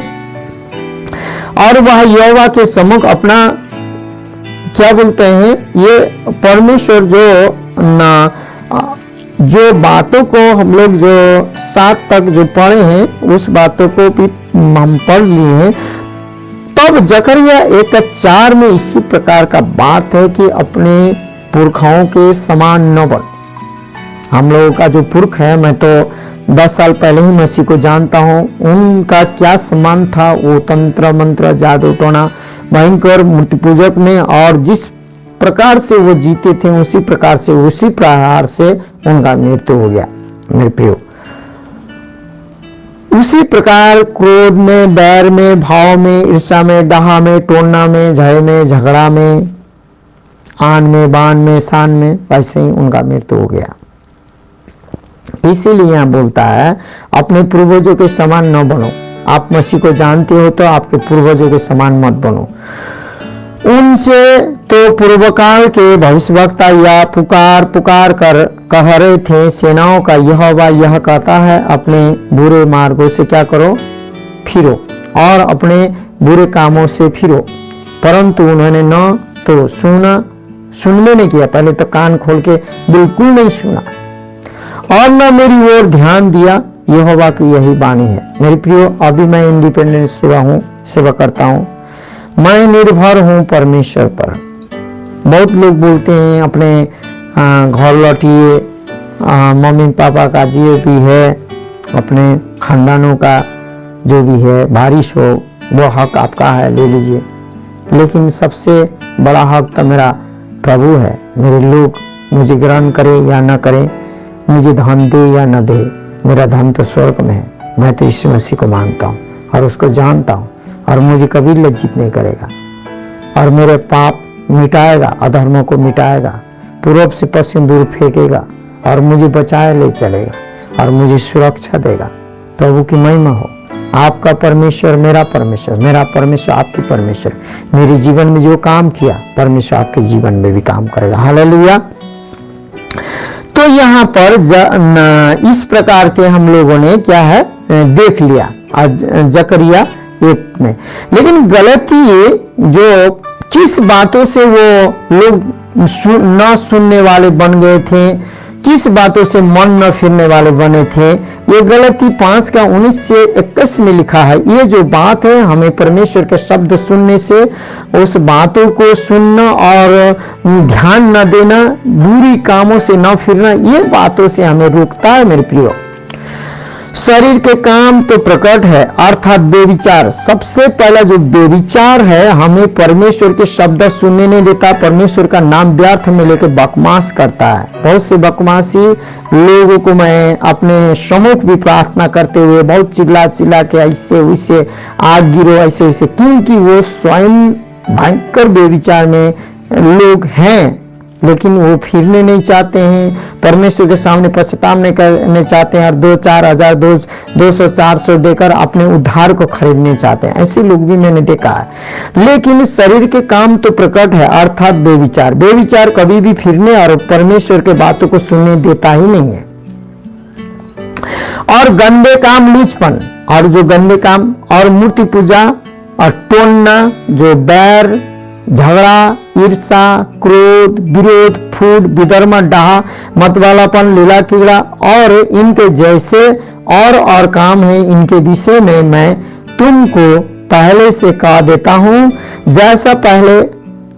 और वह यहोवा के सम्मुख अपना क्या बोलते हैं, ये परमेश्वर जो बातों को हम लोग जो 7 तक जो पढ़े हैं, उस बातों को भी हम पढ़ लिए हैं। तब जकरिया 1:4 में इसी प्रकार का बात है कि अपने पुरखाओं के समान न बन। हम लोगों का जो पुरख है, मैं तो 10 साल पहले ही मसीह को जानता हूँ, उनका क्या समान था। वो तंत्र मंत्र, जादू टोना, भयंकर मूर्ति पूजक में, और जिस प्रकार से वो जीते थे उसी प्रकार से, उसी प्रहार से उनका मृत्यु हो गया मेरे प्रियो। उसी प्रकार क्रोध में, बैर में, भाव में, ईर्ष्या में, डाहा में, टोना में, झय में, झगड़ा में, आन में, बान में, शान में, वैसे ही उनका मृत्यु हो गया। इसीलिए यहाँ बोलता है अपने पूर्वजों के समान न बनो। आप मसीह को जानते हो तो आपके पूर्वजों के समान मत बनो। उनसे तो पूर्वकाल के भविष्यवक्ता या पुकार कर कह रहे थे, सेनाओं का यहोवा यह कहता है, अपने बुरे मार्गों से क्या करो, फिरो, और अपने बुरे कामों से फिरो। परंतु उन्होंने न तो सुनने नहीं किया। पहले तो कान खोल के बिल्कुल नहीं सुना, और न मेरी ओर ध्यान दिया। यहोवा की यही वाणी है। मेरे प्रियो, अभी मैं इंडिपेंडेंट सेवा करता हूँ। मैं निर्भर हूँ परमेश्वर पर। बहुत लोग बोलते हैं अपने घर लौटिए, मम्मी पापा का जो भी है, अपने खानदानों का जो भी है, बारिश हो, वो हक आपका है, ले लीजिए। लेकिन सबसे बड़ा हक तो मेरा प्रभु है। मेरे लोग मुझे ग्रहण करे या न करे, मुझे धन दे या न दे, मेरा धन तो स्वर्ग में है। मैं तो यीशु मसीह को मानता हूँ और उसको जानता हूँ, और मुझे कभी लज्जित नहीं करेगा, और मेरे पाप मिटाएगा, अधर्मों को मिटाएगा, पूर्व से पश्चिम दूर फेंकेगा, और मुझे बचाए ले चलेगा और मुझे सुरक्षा देगा। प्रभु की महिमा हो। आपका परमेश्वर मेरा परमेश्वर, मेरा परमेश्वर आपकी परमेश्वर, मेरे जीवन में जो काम किया परमेश्वर आपके जीवन में भी काम करेगा। हालेलुया। तो यहाँ पर इस प्रकार के हम लोगों ने क्या है देख लिया जकरिया 1 में। लेकिन गलती जो किस बातों से वो लोग न सुनने वाले बन गए थे, किस बातों से मन न फिरने वाले बने थे, ये गलती 5 का 19 से 21 में लिखा है। ये जो बात है, हमें परमेश्वर के शब्द सुनने से, उस बातों को सुनना और ध्यान न देना, बुरी कामों से न फिरना, ये बातों से हमें रोकता है मेरे प्रियो। शरीर के काम तो प्रकट है, अर्थात बेविचार। सबसे पहला जो बेविचार है, हमें परमेश्वर के शब्द सुनने नहीं देता, परमेश्वर का नाम व्यर्थ में लेकर बकवास करता है। बहुत से बकवासी लोगों को मैं अपने सम्मुख भी प्रार्थना करते हुए बहुत चिल्ला चिल्ला के ऐसे वैसे आग गिरो ऐसे वैसे, क्योंकि वो स्वयं भयंकर बेविचार में लोग हैं, लेकिन वो फिरने नहीं चाहते हैं, परमेश्वर के सामने पश्चाताप नहीं करने चाहते हैं और 2-4 हजार 200-400 देकर अपने उद्धार को खरीदने चाहते हैं। ऐसे लोग भी मैंने देखा है। लेकिन शरीर के काम तो प्रकट है, अर्थात बेविचार। बेविचार कभी भी फिरने और परमेश्वर के बातों को सुनने देता ही नहीं है। और गंदे काम, लूचपन, और जो गंदे काम और मूर्ति पूजा और टोलना, जो बैर, झगड़ा, ईर्षा, क्रोध, विरोध, फूट, विधर्म, डाहा, मतवालापन, लीला कीड़ा और इनके जैसे और काम है, इनके विषय में मैं तुमको पहले से कह देता हूं, जैसा पहले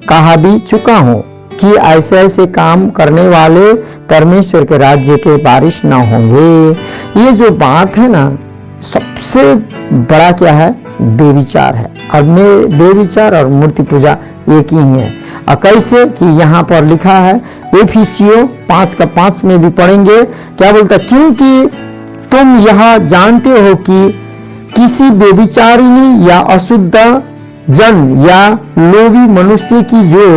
कहा भी चुका हूं कि ऐसे ऐसे काम करने वाले परमेश्वर के राज्य के वारिस न होंगे। ये जो बात है ना, सबसे बड़ा क्या है, बेविचार है। और बेविचार और मूर्ति पूजा एक ही है। और कैसे कि यहाँ पर लिखा है, एफिसियों 5 का 5 में भी पढ़ेंगे, क्या बोलता, क्योंकि तुम यह जानते हो कि किसी बेविचारिणी या अशुद्ध जन या लोभी मनुष्य की जो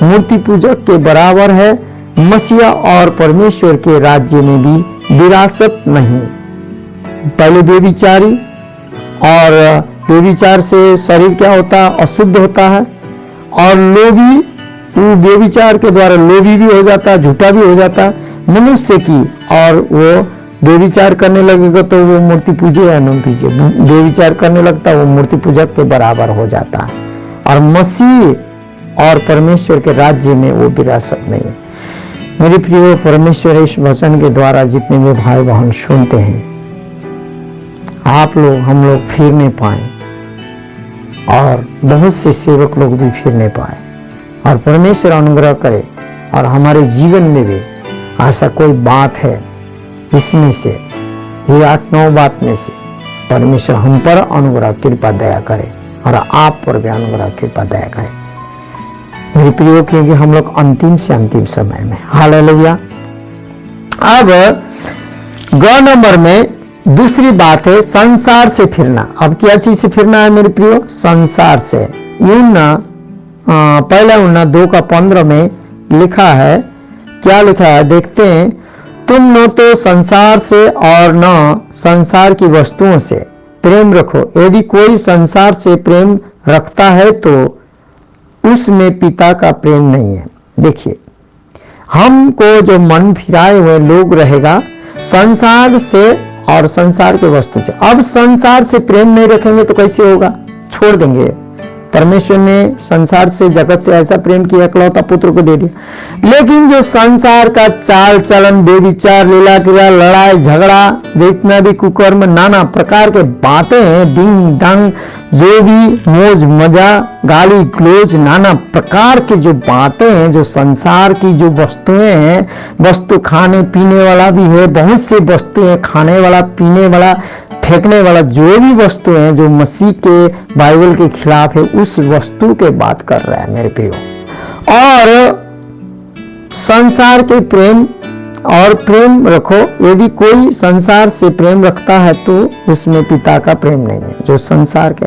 मूर्ति पूजक के बराबर है, मसीह और परमेश्वर के राज्य में भी विरासत नहीं। पहले बेविचारी, और बेविचार से शरीर क्या होता है, अशुद्ध होता है। और लोभी, वो बेविचार के द्वारा लोभी भी हो जाता है, झूठा भी हो जाता है मनुष्य की, और वो बेविचार करने लगेगा तो वो मूर्ति पूजे या न पूजे, बेविचार करने लगता है वो मूर्ति पूजक के बराबर हो जाता है। और मसीह और परमेश्वर के राज्य में वो विरासत नहीं है। मेरे प्रिय, परमेश्वर इस वचन के द्वारा जितने भी भाई बहन सुनते हैं, आप लोग, हम लोग फिर नहीं पाए, और बहुत से सेवक लोग भी फिर नहीं पाए, और परमेश्वर अनुग्रह करे और हमारे जीवन में भी ऐसा कोई बात है, इसमें से ये 8-9 बात में से परमेश्वर हम पर अनुग्रह कृपा दया करे और आप पर भी अनुग्रह कृपा दया करे मेरे प्रियो, क्योंकि हम लोग अंतिम से अंतिम समय में। हालेलुया। अब ग नंबर में दूसरी बात है संसार से फिरना। अब क्या चीज से फिरना है मेरे प्रियो, संसार से। यूना पहला यूना 2 का 15 में लिखा है, क्या लिखा है देखते हैं, तुम न तो संसार से और न संसार की वस्तुओं से प्रेम रखो, यदि कोई संसार से प्रेम रखता है तो उसमें पिता का प्रेम नहीं है। देखिए, हमको जो मन फिराए हुए लोग रहेगा संसार से और संसार के वस्तु से। अब संसार से प्रेम नहीं रखेंगे तो कैसे होगा, छोड़ देंगे। परमेश्वर ने संसार से, जगत से ऐसा प्रेम किया, इकलौता पुत्र को दे दिया। लेकिन जो संसार का चाल चलन, बेविचार, लीला क्रिया, लड़ाई झगड़ा, जितना भी कुकर्म, नाना प्रकार के बातें हैं, डिंग डंग, जो भी मौज मजा, गाली गलौज, नाना प्रकार की जो बातें हैं, जो संसार की जो वस्तुएं हैं, वस्तु खाने पीने वाला भी है, बहुत सी वस्तुएं खाने वाला, पीने वाला, फेंकने वाला, जो भी वस्तु है जो मसीह के, बाइबल के खिलाफ है, उस वस्तु के बात कर रहा है मेरे प्रियो। और संसार के प्रेम और प्रेम रखो, यदि कोई संसार से प्रेम रखता है तो उसमें पिता का प्रेम नहीं है। जो संसार के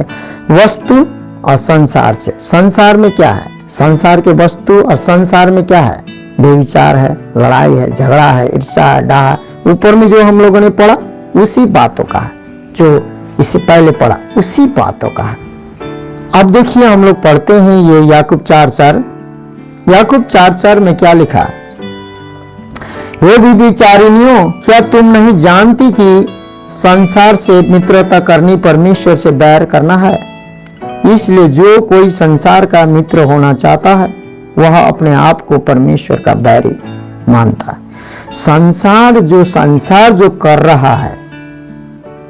वस्तु और संसार से, संसार में क्या है, संसार के वस्तु और संसार में क्या है, बेविचार है, लड़ाई है, झगड़ा है, ईर्ष्या है, डाह है, ऊपर में जो हम लोगों ने पढ़ा उसी बातों का है, जो इससे पहले पढ़ा उसी बातों का है। अब देखिए हम लोग पढ़ते हैं ये याकूब 4:4। याकूब 4:4 में क्या लिखा है? हे व्यभिचारिणियों, क्या तुम नहीं जानती कि संसार से मित्रता करनी परमेश्वर से बैर करना है? इसलिए जो कोई संसार का मित्र होना चाहता है वह अपने आप को परमेश्वर का बैरी मानता है। संसार जो कर रहा है,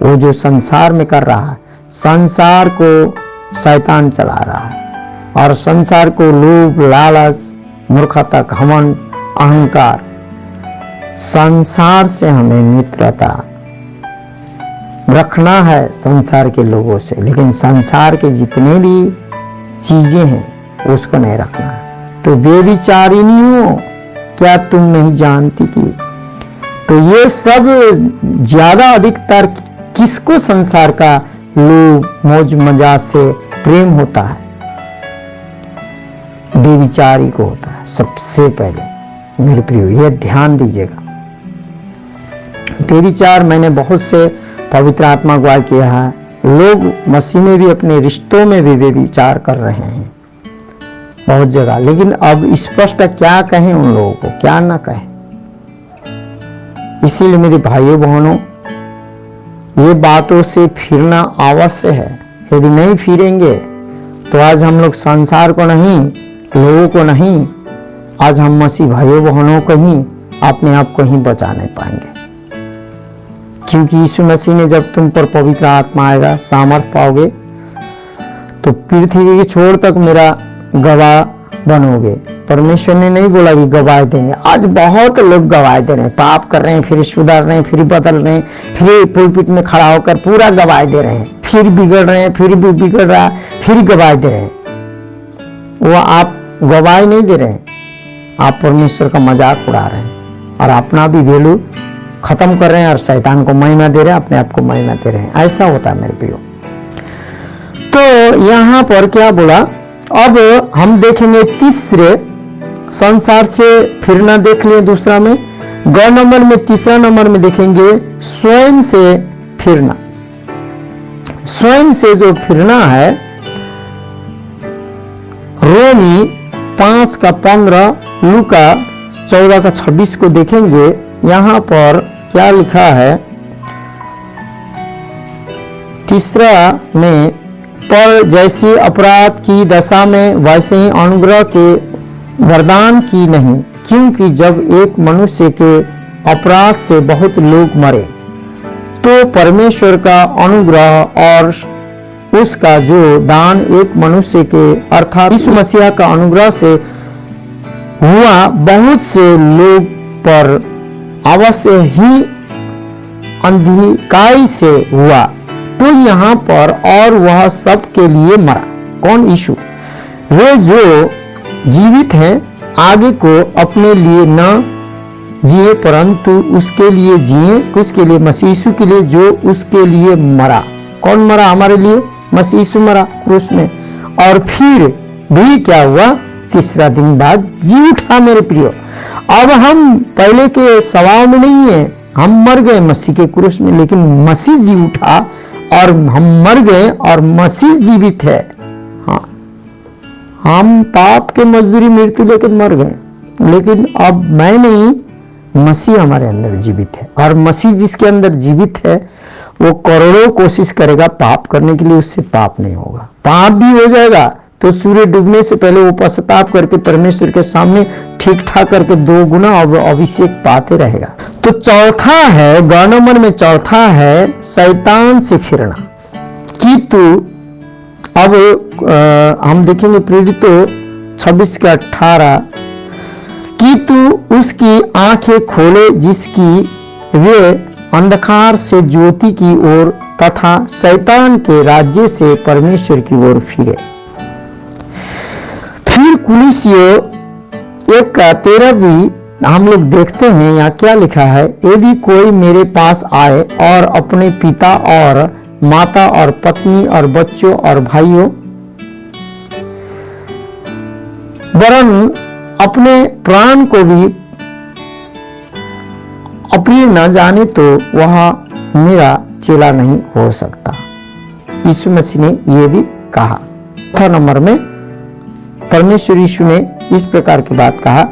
वो जो संसार में कर रहा है, संसार को शैतान चला रहा है और संसार को लोभ, लालच, मूर्खता, घमंड, अहंकार, संसार से हमें मित्रता रखना है संसार के लोगों से, लेकिन संसार के जितने भी चीजें हैं उसको नहीं रखना है। तो बेविचारिणियों, क्या तुम नहीं जानती कि, तो ये सब ज्यादा अधिकतर किसको संसार का लोभ, मौज मजाक से प्रेम होता है? बेविचारी को होता है सबसे पहले। मेरे प्रियो, ये ध्यान दीजिएगा। बेविचार मैंने बहुत से पवित्र आत्मा गवाह किया है, लोग मसीह में भी अपने रिश्तों में भी बेविचार कर रहे हैं बहुत जगह, लेकिन अब स्पष्ट क्या कहें उन लोगों को, क्या ना कहें। इसीलिए मेरे भाइयों बहनों, ये बातों से फिरना आवश्यक है। यदि नहीं फिरेंगे तो आज हम लोग संसार को नहीं, लोगों को नहीं, आज हम मसीह भाइयों बहनों को ही, अपने आप को ही बचा नहीं पाएंगे। क्योंकि यीशु मसीह ने जब तुम पर पवित्र आत्मा आएगा, सामर्थ पाओगे, तो पृथ्वी के छोर तक मेरा गवाह बनोगे। परमेश्वर ने नहीं बोला कि गवाह देंगे। आज बहुत लोग गवाह दे रहे हैं, पाप कर रहे हैं, फिर सुधर रहे हैं, फिर बदल रहे हैं, फिर पुलपिट में खड़ा होकर पूरा गवाह दे रहे हैं, फिर बिगड़ रहे हैं, फिर भी बिगड़ रहा है, फिर गवाह दे रहे हैं। वो आप गवाह नहीं दे रहे हैं, आप परमेश्वर का मजाक उड़ा रहे हैं और अपना भी वैल्यू खत्म कर रहे हैं और शैतान को महिमा दे रहे हैं, अपने आप को महिमा दे रहे हैं। ऐसा होता है मेरे प्रियो। तो यहां पर क्या बोला? अब हम देखेंगे तीसरे, संसार से फिरना देख लिए दूसरा में, ग नंबर में, तीसरा नंबर में देखेंगे स्वयं से फिरना। स्वयं से जो फिरना है, रोमी 5:15, लूका 14:26 को देखेंगे। यहां पर क्या लिखा है? तीसरा में, पर जैसे अपराध की दशा में वैसे ही अनुग्रह के वरदान की नहीं, क्योंकि जब एक मनुष्य के अपराध से बहुत लोग मरे, तो परमेश्वर का अनुग्रह और उसका जो दान एक मनुष्य के अर्थात यीशु मसीह का अनुग्रह से हुआ, बहुत से लोग पर अवश्य ही अंधिकाई से हुआ। तो यहाँ पर और वह सब के लिए मरा। कौन? यीशु। वे जो जीवित हैं आगे को अपने लिए न जिए, परंतु उसके लिए जिए। किसके लिए? मसीह यीशु के लिए, जो उसके लिए मरा। कौन मरा हमारे लिए? मसीह यीशु मरा क्रूस में, और फिर भी क्या हुआ? तीसरा दिन बाद जी उठा। मेरे प्रियो, अब हम पहले के स्वभाव में नहीं है, हम मर गए मसीह के क्रूस में, लेकिन मसीह जी उठा और हम मर गए और मसीह जीवित है। हाँ, हम पाप के मजदूरी मृत्यु लेकर मर गए, लेकिन अब मैं नहीं, मसीह हमारे अंदर जीवित है। और मसीह जिसके अंदर जीवित है वो करोड़ों कोशिश करेगा पाप करने के लिए, उससे पाप नहीं होगा। पाप भी हो जाएगा तो सूर्य डूबने से पहले वो पश्चाताप करके परमेश्वर के सामने ठीक ठाक करके 2 गुना अभिषेक पाते रहेगा। तो चौथा है, ग नंबर में चौथा है शैतान से फिरना। कि तू, अब हम देखेंगे प्रेरितों 26:18, कि तू उसकी आंखें खोले जिसकी वे अंधकार से ज्योति की ओर तथा शैतान के राज्य से परमेश्वर की ओर फिरे। फिर कुलिसियों 1:13 भी हम लोग देखते हैं, यहाँ क्या लिखा है? यदि कोई मेरे पास आए और अपने पिता और माता और पत्नी और बच्चों और भाइयों वरन अपने प्राण को भी अप्रिय न जाने तो वह मेरा चेला नहीं हो सकता। यीशु मसीह ने यह भी कहा। 4 नंबर में परमेश्वर यीशु ने इस प्रकार की बात कहा।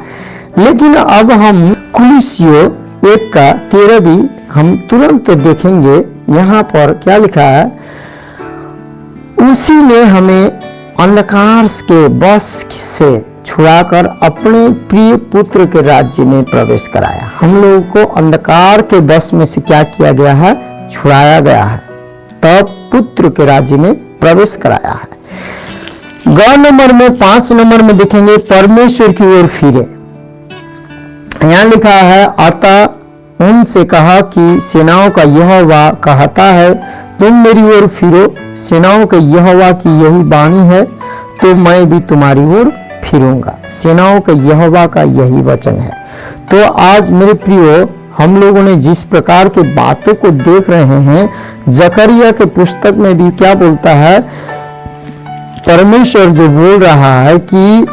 लेकिन अब हम कुलिसियों 1:13 भी हम तुरंत देखेंगे। यहाँ पर क्या लिखा है, उसी ने हमें अंधकार के बस से छुड़ाकर अपने प्रिय पुत्र के राज्य में प्रवेश कराया। हम लोगों को अंधकार के बस में से क्या किया गया है, छुड़ाया गया है, तब पुत्र के राज्य में प्रवेश कराया है। ग नंबर में 5 नंबर में देखेंगे, परमेश्वर की ओर फिरे। यहां लिखा है, अतः उनसे कहा कि सेनाओं का यहोवा कहता है, तुम मेरी ओर फिरो। सेनाओं के यहोवा की यही वाणी है, तो मैं भी तुम्हारी ओर फिरूंगा। सेनाओं के यहोवा का यही वचन है। तो आज मेरे प्रियो, हम लोगों ने जिस प्रकार के बातों को देख रहे हैं, जकरिया के पुस्तक में भी क्या बोलता है, परमेश्वर जो बोल रहा है कि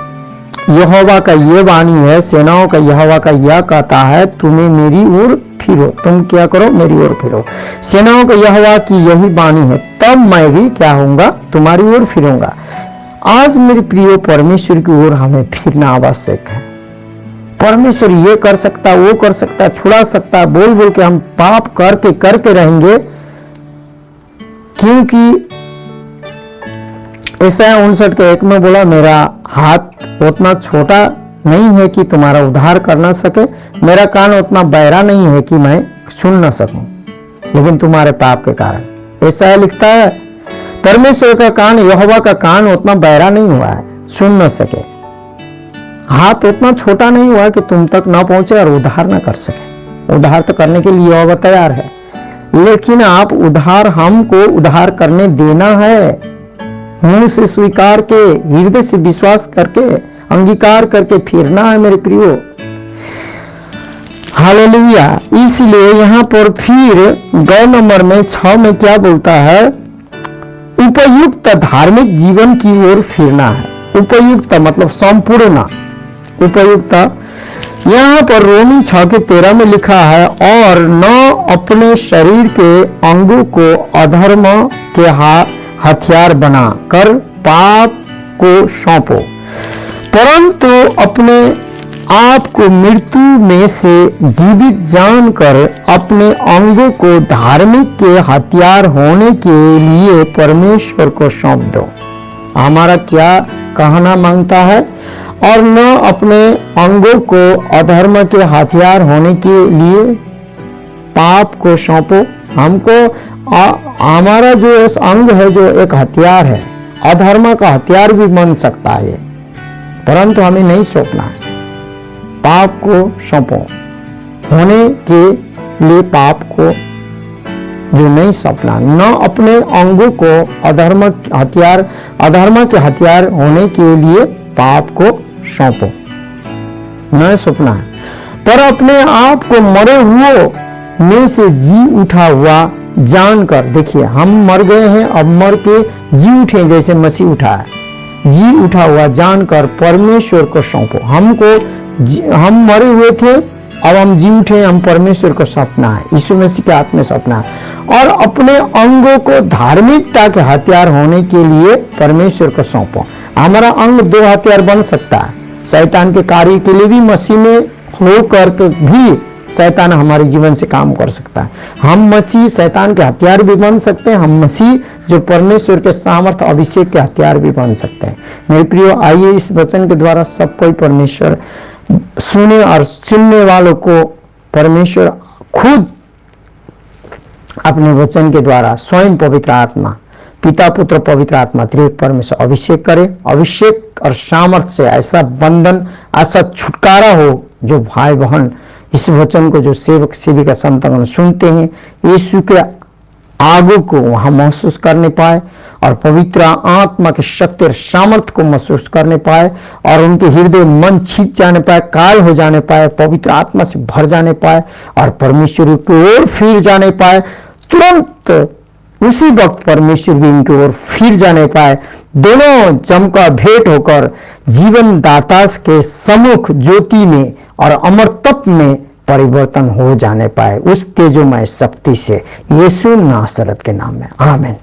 यहोवा का ये वाणी है, सेनाओं का यहोवा का यह कहता है, तुम्हें मेरी ओर फिरो। तुम क्या करो, मेरी ओर फिरो। सेनाओं का यहोवा की यही वाणी है, तब मैं भी क्या होऊंगा, तुम्हारी ओर फिरूंगा। आज मेरे प्रियो, परमेश्वर की ओर हमें फिरना आवश्यक है। परमेश्वर ये कर सकता, वो कर सकता, छुड़ा सकता, बोल बोल के हम पाप करके रहेंगे, क्योंकि ऐसा 59:1 में बोला, मेरा हाथ उतना छोटा नहीं है कि तुम्हारा उद्धार कर ना सके, मेरा कान उतना बहरा नहीं है कि मैं सुन न सकूं, लेकिन तुम्हारे पाप के कारण। ऐसा लिखता है, परमेश्वर का कान, यहोवा का कान उतना बहरा नहीं हुआ है, सुन न सके। हाथ उतना छोटा नहीं हुआ कि तुम तक ना पहुंचे और उद्धार ना कर सके। उद्धार तो करने के लिए यहोवा तैयार है, लेकिन आप उद्धार, हमको उद्धार करने देना है। मुंह से स्वीकार के, हृदय से विश्वास करके, अंगीकार करके फिरना है मेरे प्रियो। हालेलुया। इसलिए यहाँ पर फिर 2 नंबर में 6 में क्या बोलता है, उपयुक्त धार्मिक जीवन की ओर फिरना है। उपयुक्त मतलब संपूर्ण, उपयुक्त। यहाँ पर रोमी 6:13 में लिखा है, और न अपने शरीर के अंगों को अधर्म के हथियार बना कर पाप को सौंपो, परंतु अपने आप को मृत्यु में से जीवित जानकर अपने अंगों को धार्मिक के हथियार होने के लिए परमेश्वर को सौंप दो। हमारा क्या कहना मांगता है, और न अपने अंगों को अधर्म के हथियार होने के लिए पाप को सौंपो। हमको हमारा जो अंग है, जो एक हथियार है, अधर्म का हथियार भी बन सकता है, परंतु हमें नहीं सौंपना है। पाप को सौंपो, होने के लिए पाप को जो नहीं सौंपना। न अपने अंगों को अधर्म के हथियार होने के लिए पाप को सौंपो, न सौंपना है, पर अपने आप को मरे हुए में से जी उठा हुआ जानकर। देखिए, हम मर गए हैं, अब मर के जी उठे, जैसे मसीह उठा है, जी उठा हुआ जानकर परमेश्वर को सौंपो। हम मरे हुए थे, अब हम जी उठे, हम परमेश्वर को सौंपना है, यीशु मसीह के हाथ में सौंपना है। और अपने अंगों को धार्मिकता के हथियार होने के लिए परमेश्वर को सौंपो। हमारा अंग 2 हथियार बन सकता है, शैतान के कार्य के लिए भी मसीह में होकर के भी शैतान हमारे जीवन से काम कर सकता है। हम मसीह शैतान के हथियार भी बन सकते हैं, हम मसीह जो परमेश्वर के सामर्थ अभिषेक के हथियार भी बन सकते हैं। मेरे प्रियो, आइए इस वचन के द्वारा सब कोई परमेश्वर सुने, और सुनने वालों को परमेश्वर खुद अपने वचन के द्वारा स्वयं पवित्र आत्मा, पिता पुत्र पवित्र आत्मा त्रिएक परमेश्वर अभिषेक करे। अभिषेक और सामर्थ से ऐसा बंधन, ऐसा छुटकारा हो, जो भाई बहन इस वचन को, जो सेवक सेविका संतगण सुनते हैं, यीशु के आगू को वहां महसूस करने पाए, और पवित्र आत्मा की शक्ति और सामर्थ को महसूस करने पाए, और उनके हृदय मन छिप जाने पाए, काल हो जाने पाए, पवित्र आत्मा से भर जाने पाए, और परमेश्वर की ओर फिर जाने पाए। तुरंत उसी वक्त परमेश्वर भी इनकी ओर फिर जाने पाए, दोनों जमका भेंट होकर जीवन दाता के सम्मुख ज्योति में और अमरत्व में परिवर्तन हो जाने पाए, उसके जो मैं शक्ति से, यीशु नासरत के नाम में, आमीन।